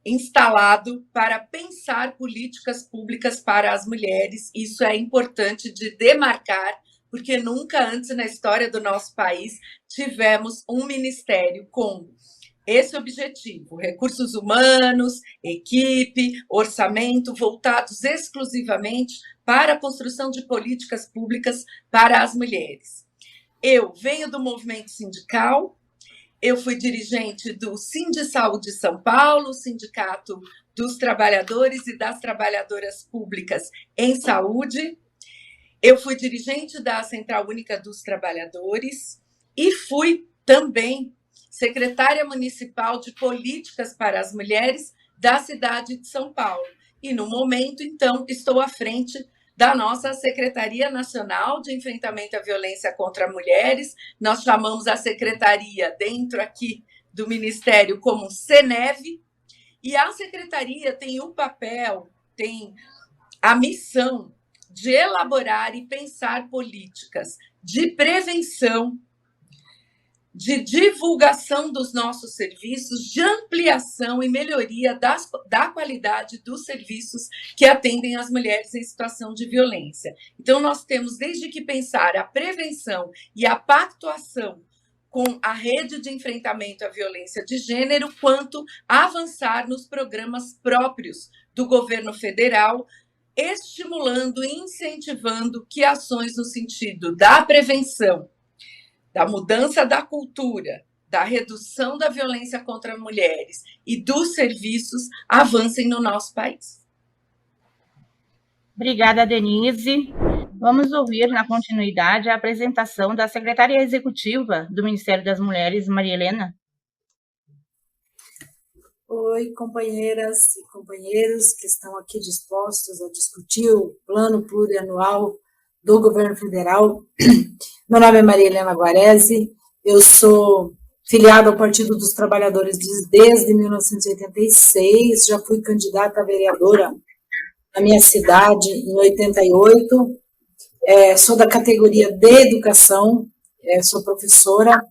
Speaker 5: instalado para pensar políticas públicas para as mulheres. Isso é importante de demarcar, porque nunca antes na história do nosso país tivemos um ministério com esse objetivo: recursos humanos, equipe, orçamento, voltados exclusivamente para a construção de políticas públicas para as mulheres. Eu venho do movimento sindical, eu fui dirigente do Sindisaúde São Paulo, Sindicato dos Trabalhadores e das Trabalhadoras Públicas em Saúde. Eu fui dirigente da Central Única dos Trabalhadores e fui também secretária municipal de políticas para as mulheres da cidade de São Paulo. E, no momento, então, estou à frente da nossa Secretaria Nacional de Enfrentamento à Violência contra Mulheres. Nós chamamos a secretaria, dentro aqui do Ministério, como CENEV, e a secretaria tem o papel, tem a missão de elaborar e pensar políticas de prevenção, de divulgação dos nossos serviços, de ampliação e melhoria da qualidade dos serviços que atendem as mulheres em situação de violência. Então, nós temos desde que pensar a prevenção e a pactuação com a rede de enfrentamento à violência de gênero, quanto avançar nos programas próprios do governo federal, estimulando e incentivando que ações no sentido da prevenção, da mudança da cultura, da redução da violência contra mulheres e dos serviços avancem no nosso país.
Speaker 2: Obrigada, Denise. Vamos ouvir, na continuidade, a apresentação da secretária executiva do Ministério das Mulheres, Maria Helena.
Speaker 6: Oi, companheiras e companheiros que estão aqui dispostos a discutir o plano plurianual do governo federal. Meu nome é Maria Helena Guarese, eu sou filiada ao Partido dos Trabalhadores desde 1986, já fui candidata a vereadora na minha cidade em 88, sou da categoria de educação, sou professora,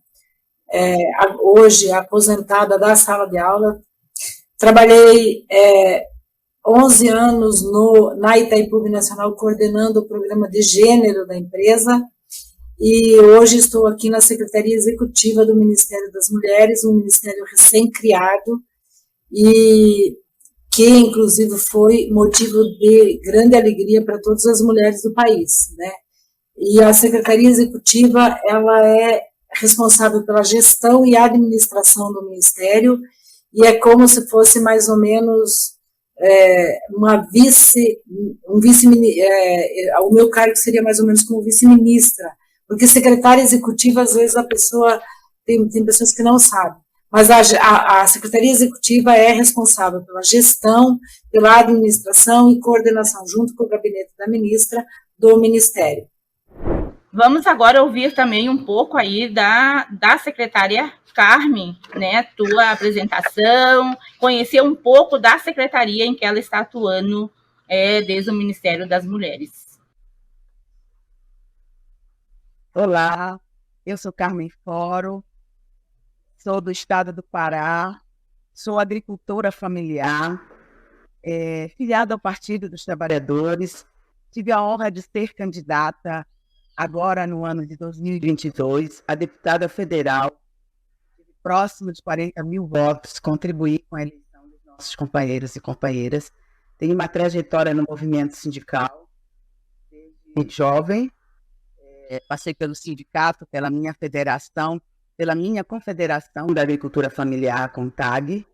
Speaker 6: hoje aposentada da sala de aula, trabalhei 11 anos na Itaipu Nacional coordenando o programa de gênero da empresa, e hoje estou aqui na Secretaria Executiva do Ministério das Mulheres, um ministério recém-criado, e que, inclusive, foi motivo de grande alegria para todas as mulheres do país, né? E a Secretaria Executiva, ela é responsável pela gestão e administração do Ministério, e é como se fosse mais ou menos o meu cargo seria mais ou menos como vice-ministra, porque secretária executiva, às vezes, a pessoa, tem pessoas que não sabem, mas a Secretaria Executiva é responsável pela gestão, pela administração e coordenação, junto com o gabinete da ministra, do Ministério.
Speaker 2: Vamos agora ouvir também um pouco aí da secretária Carmen, né, tua apresentação, conhecer um pouco da secretaria em que ela está atuando desde o Ministério das Mulheres.
Speaker 7: Olá, eu sou Carmen Foro, sou do estado do Pará, sou agricultora familiar, filiada ao Partido dos Trabalhadores. Tive a honra de ser candidata, agora no ano de 2022, a deputada federal, próximo de 40 mil votos, contribuir com a eleição dos nossos companheiros e companheiras. Tenho uma trajetória no movimento sindical, desde jovem, passei pelo sindicato, pela minha federação, pela minha Confederação da Agricultura Familiar, CONTAG,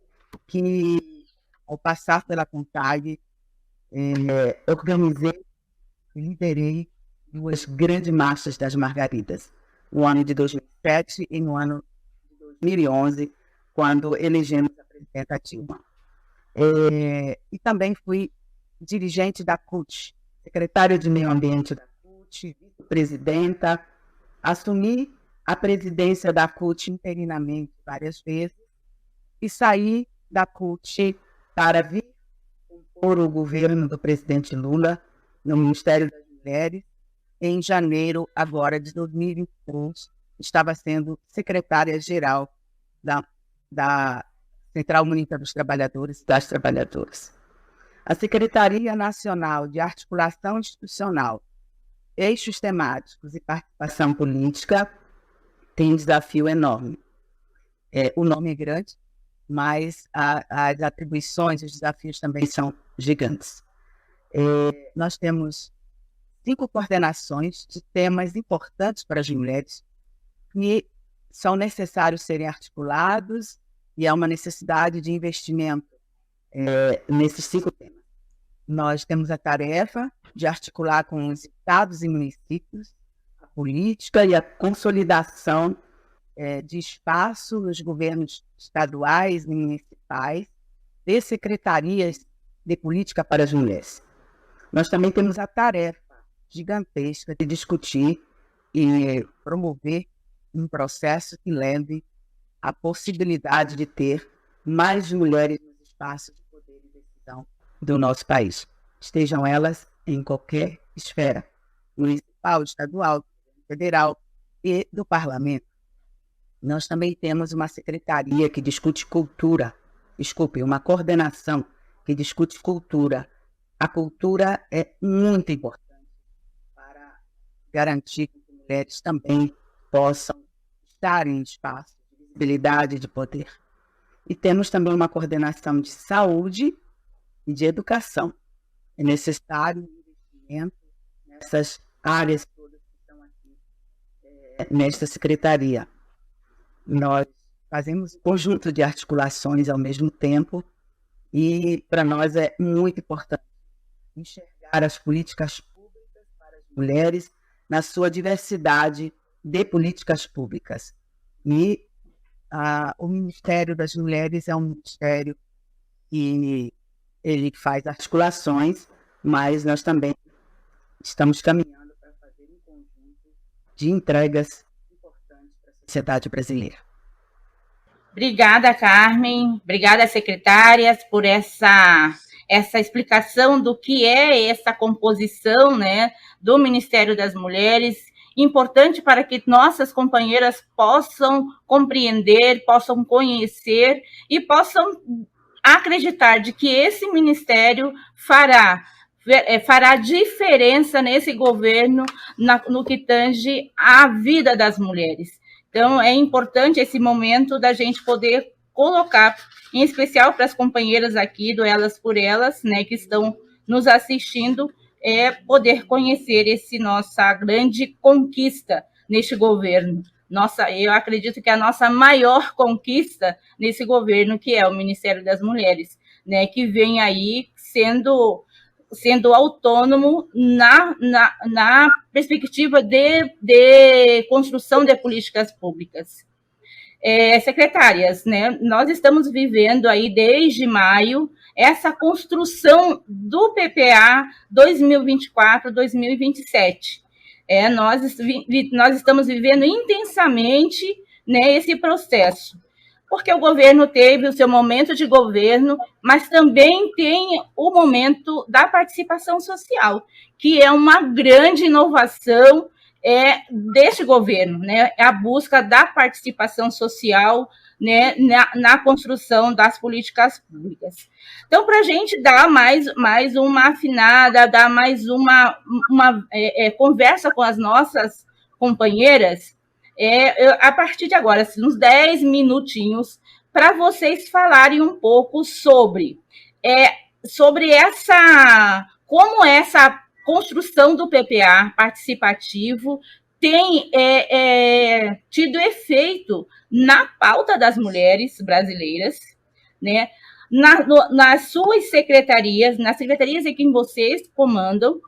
Speaker 7: que, ao passar pela CONTAG, organizei e liderei 2 grandes marchas das Margaridas, no ano de 2007 e no ano de 2011, quando elegemos a presidenta Dilma. E também fui dirigente da CUT, secretária de Meio Ambiente da CUT, vice-presidenta, assumi a presidência da CUT interinamente várias vezes e saí da CUT para vir compor o governo do presidente Lula no Ministério das Mulheres. Em janeiro, agora, de 2023, estava sendo secretária-geral da Central Única dos Trabalhadores e das Trabalhadoras. A Secretaria Nacional de Articulação Institucional, Eixos Temáticos e Participação Política tem um desafio enorme. O nome é grande, mas as atribuições, os desafios também são gigantes. Nós temos 5 coordenações de temas importantes para as mulheres que são necessários serem articulados e há uma necessidade de investimento nesses 5 temas. Nós temos a tarefa de articular com os estados e municípios a política e a consolidação de espaço nos governos estaduais e municipais de secretarias de política para as mulheres. Nós também temos a tarefa gigantesca de discutir e promover um processo que leve à possibilidade de ter mais mulheres nos espaços de poder e decisão do nosso país, estejam elas em qualquer esfera, municipal, estadual, federal e do parlamento. Nós também temos uma secretaria que discute cultura, uma coordenação que discute cultura. A cultura é muito importante para garantir que as mulheres também possam estar em espaço de visibilidade e de poder. E temos também uma coordenação de saúde e de educação. É necessário investimento nessas áreas todas que estão aqui nesta secretaria. Nós fazemos um conjunto de articulações ao mesmo tempo e para nós é muito importante enxergar as políticas públicas para as mulheres na sua diversidade de políticas públicas. E o Ministério das Mulheres é um ministério que ele faz articulações, mas nós também estamos caminhando para fazer um conjunto de entregas importantes para a sociedade brasileira.
Speaker 2: Obrigada, Carmen. Obrigada, secretárias, por essa explicação do que é essa composição, né, do Ministério das Mulheres, importante para que nossas companheiras possam compreender, possam conhecer e possam acreditar de que esse ministério fará diferença nesse governo no que tange à vida das mulheres. Então, é importante esse momento da gente poder colocar, em especial para as companheiras aqui do Elas por Elas, né, que estão nos assistindo, poder conhecer nossa grande conquista neste governo. Eu acredito que a nossa maior conquista nesse governo, que é o Ministério das Mulheres, né, que vem aí sendo autônomo na perspectiva de construção de políticas públicas. Secretárias, né, nós estamos vivendo aí desde maio essa construção do PPA 2024-2027. Nós estamos vivendo intensamente, né, esse processo, porque o governo teve o seu momento de governo, mas também tem o momento da participação social, que é uma grande inovação deste governo, né? A busca da participação social né, na construção das políticas públicas. Então, para a gente dar mais uma afinada, dar mais uma conversa com as nossas companheiras, a partir de agora, assim, uns 10 minutinhos, para vocês falarem um pouco sobre como essa construção do PPA participativo tem tido efeito na pauta das mulheres brasileiras, né? Nas suas secretarias, nas secretarias em que vocês comandam,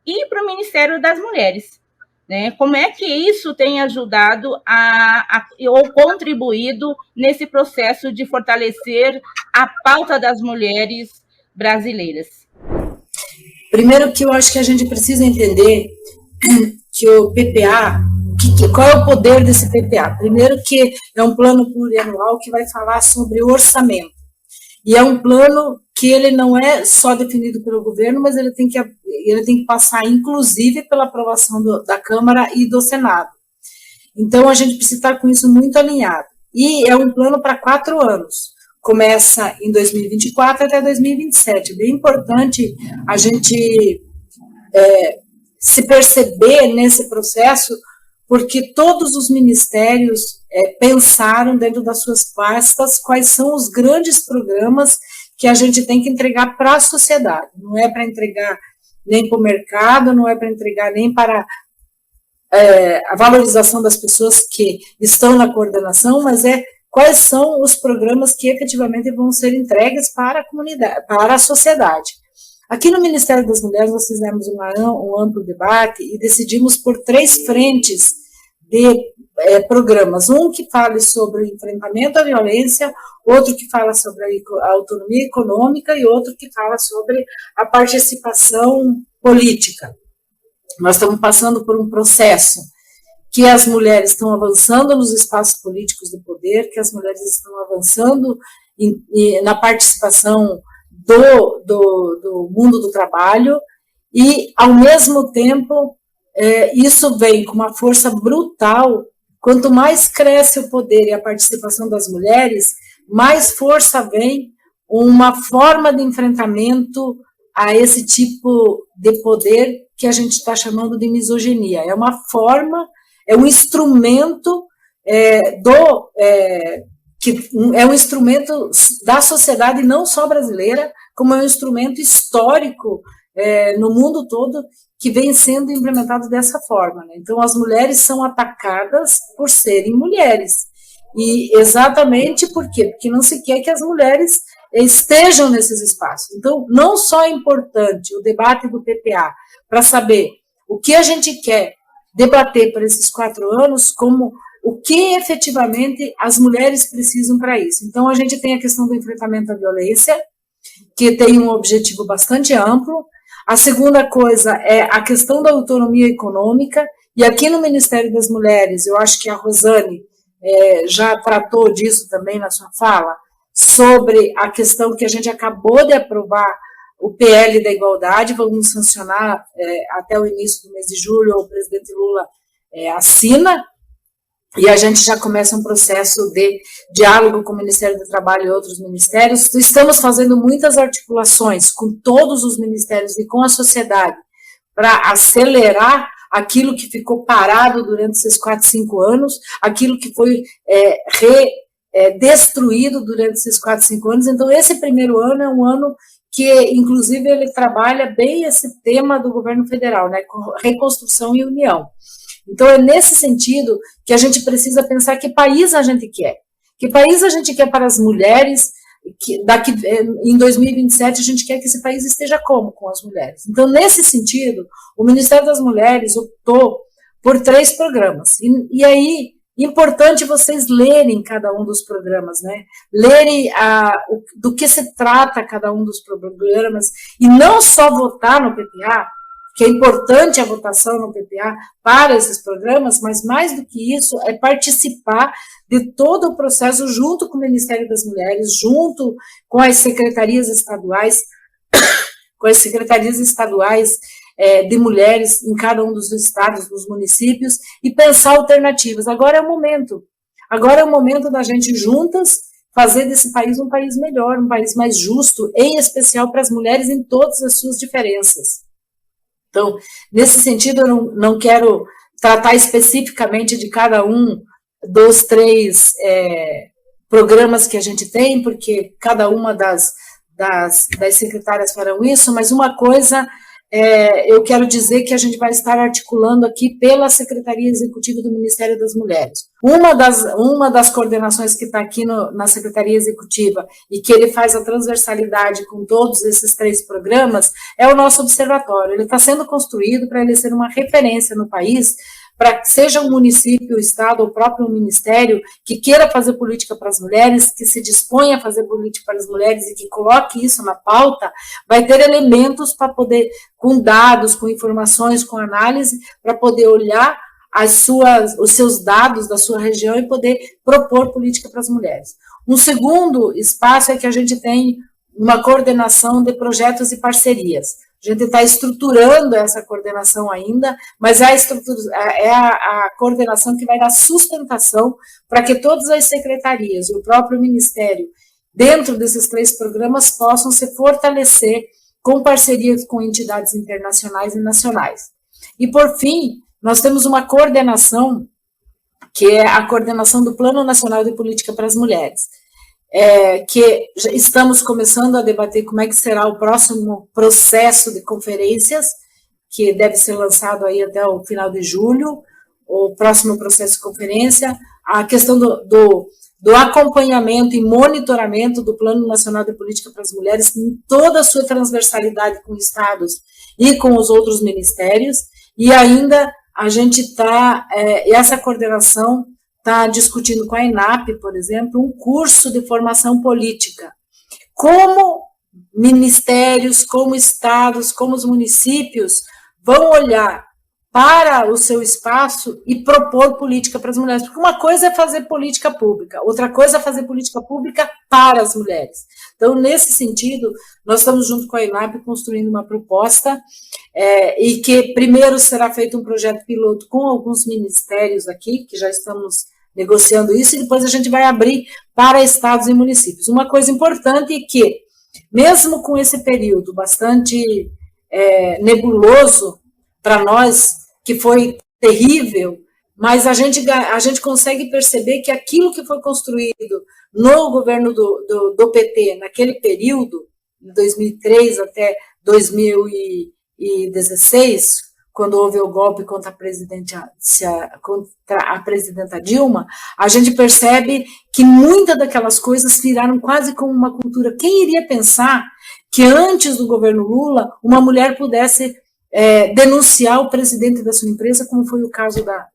Speaker 2: e para o Ministério das Mulheres, né? Como é que isso tem ajudado ou contribuído nesse processo de fortalecer a pauta das mulheres brasileiras?
Speaker 6: Primeiro que eu acho que a gente precisa entender que o PPA, qual é o poder desse PPA? Primeiro que é um plano plurianual que vai falar sobre o orçamento. E é um plano que ele não é só definido pelo governo, mas ele tem que passar, inclusive, pela aprovação da Câmara e do Senado. Então, a gente precisa estar com isso muito alinhado. E é um plano para 4 anos. Começa em 2024 até 2027. É bem importante a gente se perceber nesse processo, porque todos os ministérios pensaram dentro das suas pastas quais são os grandes programas que a gente tem que entregar para a sociedade. Não é para entregar nem para o mercado, não é para entregar nem para a valorização das pessoas que estão na coordenação, mas quais são os programas que efetivamente vão ser entregues para a comunidade, para a sociedade. Aqui no Ministério das Mulheres nós fizemos um amplo debate e decidimos por 3 frentes de programas. Um que fale sobre o enfrentamento à violência, outro que fala sobre a autonomia econômica e outro que fala sobre a participação política. Nós estamos passando por um processo que as mulheres estão avançando nos espaços políticos do poder, que as mulheres estão avançando na participação do mundo do trabalho, e, ao mesmo tempo, isso vem com uma força brutal. Quanto mais cresce o poder e a participação das mulheres, mais força vem uma forma de enfrentamento a esse tipo de poder que a gente está chamando de misoginia. É uma forma, é um instrumento é um instrumento da sociedade, não só brasileira, como é um instrumento histórico no mundo todo, que vem sendo implementado dessa forma, né? Então, as mulheres são atacadas por serem mulheres. E exatamente por quê? Porque não se quer que as mulheres estejam nesses espaços. Então, não só é importante o debate do PPA para saber o que a gente quer debater por esses 4 anos, como o que efetivamente as mulheres precisam para isso. Então, a gente tem a questão do enfrentamento à violência, que tem um objetivo bastante amplo. A segunda coisa é a questão da autonomia econômica, e aqui no Ministério das Mulheres, eu acho que a Rosane já tratou disso também na sua fala, sobre a questão que a gente acabou de aprovar, o PL da igualdade, vamos sancionar até o início do mês de julho, o presidente Lula assina, e a gente já começa um processo de diálogo com o Ministério do Trabalho e outros ministérios. Estamos fazendo muitas articulações com todos os ministérios e com a sociedade para acelerar aquilo que ficou parado durante esses 4, 5 anos, aquilo que foi destruído durante esses 4, 5 anos. Então, esse primeiro ano é um ano que, inclusive, ele trabalha bem esse tema do governo federal, né, reconstrução e união. Então, é nesse sentido que a gente precisa pensar que país a gente quer. Que país a gente quer para as mulheres, que em 2027 a gente quer que esse país esteja como com as mulheres. Então, nesse sentido, o Ministério das Mulheres optou por 3 programas. E aí, importante vocês lerem cada um dos programas, né? Lerem do que se trata cada um dos programas, e não só votar no PPA, que é importante a votação no PPA para esses programas, mas mais do que isso, é participar de todo o processo junto com o Ministério das Mulheres, junto com as secretarias estaduais, de mulheres em cada um dos estados, dos municípios, e pensar alternativas. Agora é o momento. Agora é o momento da gente juntas fazer desse país um país melhor, um país mais justo, em especial para as mulheres em todas as suas diferenças. Então, nesse sentido, eu não quero tratar especificamente de cada um dos 3 programas que a gente tem, porque cada uma das secretárias farão isso, mas uma coisa eu quero dizer que a gente vai estar articulando aqui pela Secretaria Executiva do Ministério das Mulheres. Uma das coordenações que está aqui na Secretaria Executiva e que ele faz a transversalidade com todos esses 3 programas é o nosso observatório. Ele está sendo construído para ele ser uma referência no país, para que seja o município, o estado, ou o próprio ministério que queira fazer política para as mulheres, que se disponha a fazer política para as mulheres e que coloque isso na pauta, vai ter elementos para poder, com dados, com informações, com análise, para poder olhar os seus dados da sua região e poder propor política para as mulheres. Um segundo espaço é que a gente tem uma coordenação de projetos e parcerias. A gente está estruturando essa coordenação ainda, mas é a coordenação que vai dar sustentação para que todas as secretarias e o próprio Ministério, dentro desses 3 programas, possam se fortalecer com parcerias com entidades internacionais e nacionais. E, por fim, nós temos uma coordenação, que é a coordenação do Plano Nacional de Política para as Mulheres. Que estamos começando a debater como é que será o próximo processo de conferências, que deve ser lançado aí até o final de julho, o próximo processo de conferência, a questão do acompanhamento e monitoramento do Plano Nacional de Política para as Mulheres, em toda a sua transversalidade com estados e com os outros ministérios, e ainda a gente está, essa coordenação está discutindo com a ENAP, por exemplo, um curso de formação política. Como ministérios, como estados, como os municípios vão olhar para o seu espaço e propor política para as mulheres. Porque uma coisa é fazer política pública, outra coisa é fazer política pública para as mulheres. Então, nesse sentido, nós estamos junto com a ENAP construindo uma proposta e que primeiro será feito um projeto piloto com alguns ministérios aqui, que já estamos negociando isso, e depois a gente vai abrir para estados e municípios. Uma coisa importante é que, mesmo com esse período bastante nebuloso para nós, que foi terrível, mas a gente consegue perceber que aquilo que foi construído no governo do PT, naquele período, de 2003 até 2016, quando houve o golpe contra a presidenta Dilma, a gente percebe que muitas daquelas coisas viraram quase como uma cultura. Quem iria pensar que antes do governo Lula, uma mulher pudesse denunciar o presidente da sua empresa, como foi o caso da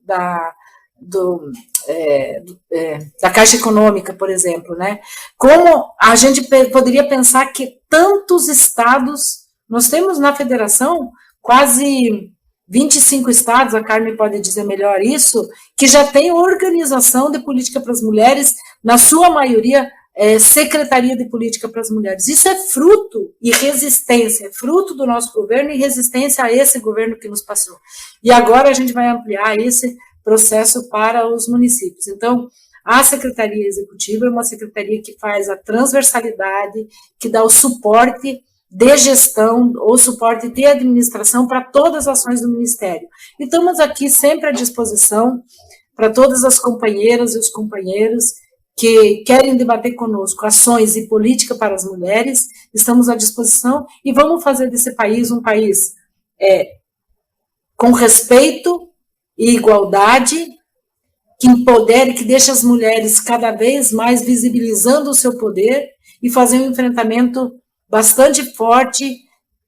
Speaker 6: Caixa Econômica, por exemplo, né? Como a gente poderia pensar que tantos estados, nós temos na federação quase 25 estados, a Carmen pode dizer melhor isso, que já tem organização de política para as mulheres, na sua maioria, Secretaria de Política para as Mulheres. Isso é fruto e resistência, é fruto do nosso governo e resistência a esse governo que nos passou. E agora a gente vai ampliar esse processo para os municípios. Então, a Secretaria Executiva é uma secretaria que faz a transversalidade, que dá o suporte de gestão ou suporte de administração para todas as ações do Ministério. E estamos aqui sempre à disposição para todas as companheiras e os companheiros que querem debater conosco ações e política para as mulheres, estamos à disposição e vamos fazer desse país um país com respeito e igualdade, que empodere, que deixe as mulheres cada vez mais visibilizando o seu poder e fazer um enfrentamento bastante forte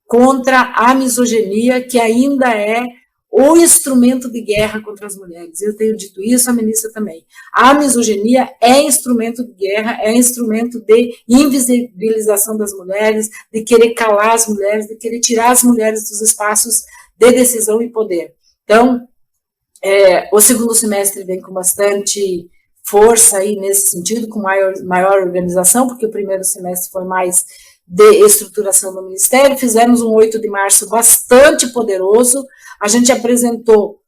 Speaker 6: contra a misoginia, que ainda é o instrumento de guerra contra as mulheres. Eu tenho dito isso, a ministra também. A misoginia é instrumento de guerra, é instrumento de invisibilização das mulheres, de querer calar as mulheres, de querer tirar as mulheres dos espaços de decisão e poder. Então, o segundo semestre vem com bastante força aí nesse sentido, com maior organização, porque o primeiro semestre foi mais de estruturação do Ministério. Fizemos um 8 de março bastante poderoso. A gente apresentou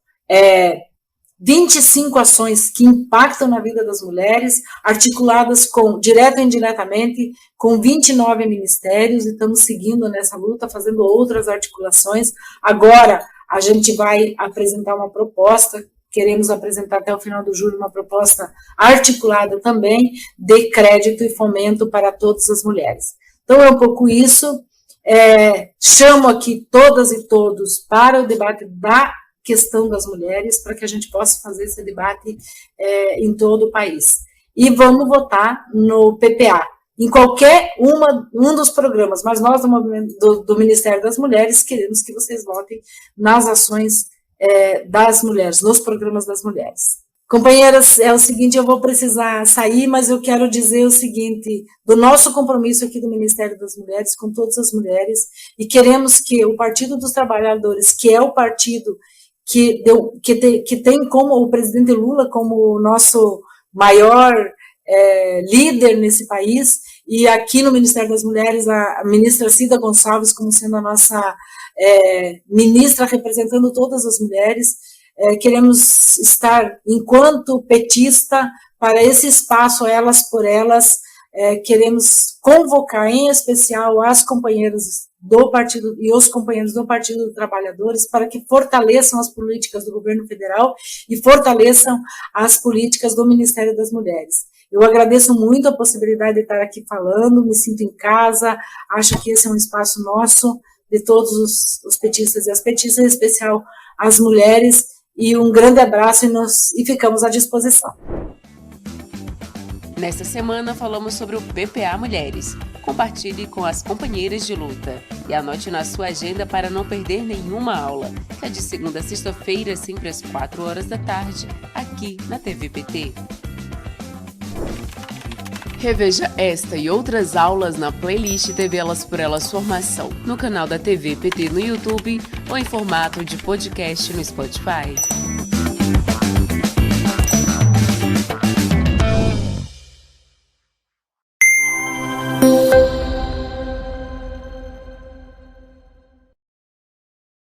Speaker 6: 25 ações que impactam na vida das mulheres, articuladas direto e indiretamente com 29 ministérios, e estamos seguindo nessa luta, fazendo outras articulações. Agora, a gente vai apresentar uma proposta, queremos apresentar até o final do julho uma proposta articulada também de crédito e fomento para todas as mulheres. Então, é um pouco isso. Chamo aqui todas e todos para o debate da questão das mulheres, para que a gente possa fazer esse debate em todo o país. E vamos votar no PPA, em qualquer um dos programas, mas nós do Ministério das Mulheres queremos que vocês votem nas ações das mulheres, nos programas das mulheres. Companheiras, é o seguinte, eu vou precisar sair, mas eu quero dizer o seguinte, do nosso compromisso aqui do Ministério das Mulheres com todas as mulheres, e queremos que o Partido dos Trabalhadores, que é o partido que tem como o presidente Lula como o nosso maior líder nesse país, e aqui no Ministério das Mulheres, a ministra Cida Gonçalves como sendo a nossa ministra representando todas as mulheres. Queremos estar, enquanto petista, para esse espaço Elas por Elas. Queremos convocar, em especial, as companheiras do partido e os companheiros do Partido dos Trabalhadores para que fortaleçam as políticas do governo federal e fortaleçam as políticas do Ministério das Mulheres. Eu agradeço muito a possibilidade de estar aqui falando, me sinto em casa, acho que esse é um espaço nosso, de todos os petistas e as petistas, em especial as mulheres, e um grande abraço e ficamos à disposição.
Speaker 8: Nesta semana falamos sobre o PPA Mulheres. Compartilhe com as companheiras de luta e anote na sua agenda para não perder nenhuma aula, que é de segunda a sexta-feira, sempre às 4 horas da tarde, aqui na TV PT. Reveja esta e outras aulas na playlist TV Elas por Elas Formação, no canal da TV PT no YouTube ou em formato de podcast no Spotify.